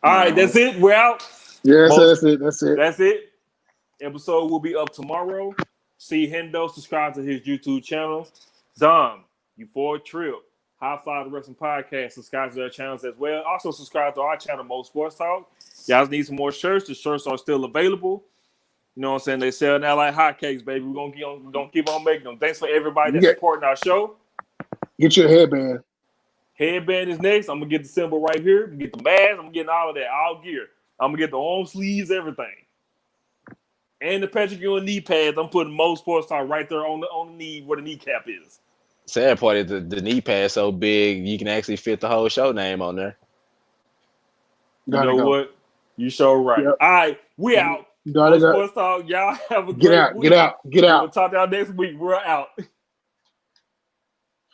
All right, that's it. We're out. Yeah, that's it. That's it. That's it. Episode will be up tomorrow. See Hendo. Subscribe to his YouTube channel. Dom, you for a trip. High Five the Wrestling Podcast. Subscribe to their channels as well. Also subscribe to our channel, Mo Sports Talk. Y'all need some more shirts. The shirts are still available. You know what I'm saying? They sell now like hotcakes, baby. We're gonna keep on making them. Thanks for everybody that's supporting our show. Get your headband. Headband is next. I'm gonna get the symbol right here. I'm gonna get the mask. I'm getting all of that, all gear. I'm gonna get the arm sleeves, everything. And the Patrick Ewing knee pads. I'm putting Mo Sports Talk right there on the knee where the kneecap is. Sad part is the knee pad so big you can actually fit the whole show name on there. You know what? You sure right. Yep. All right, we out. Gotta go. Sports Talk. Y'all have a great week. Get out. We'll talk to y'all next week. We're out.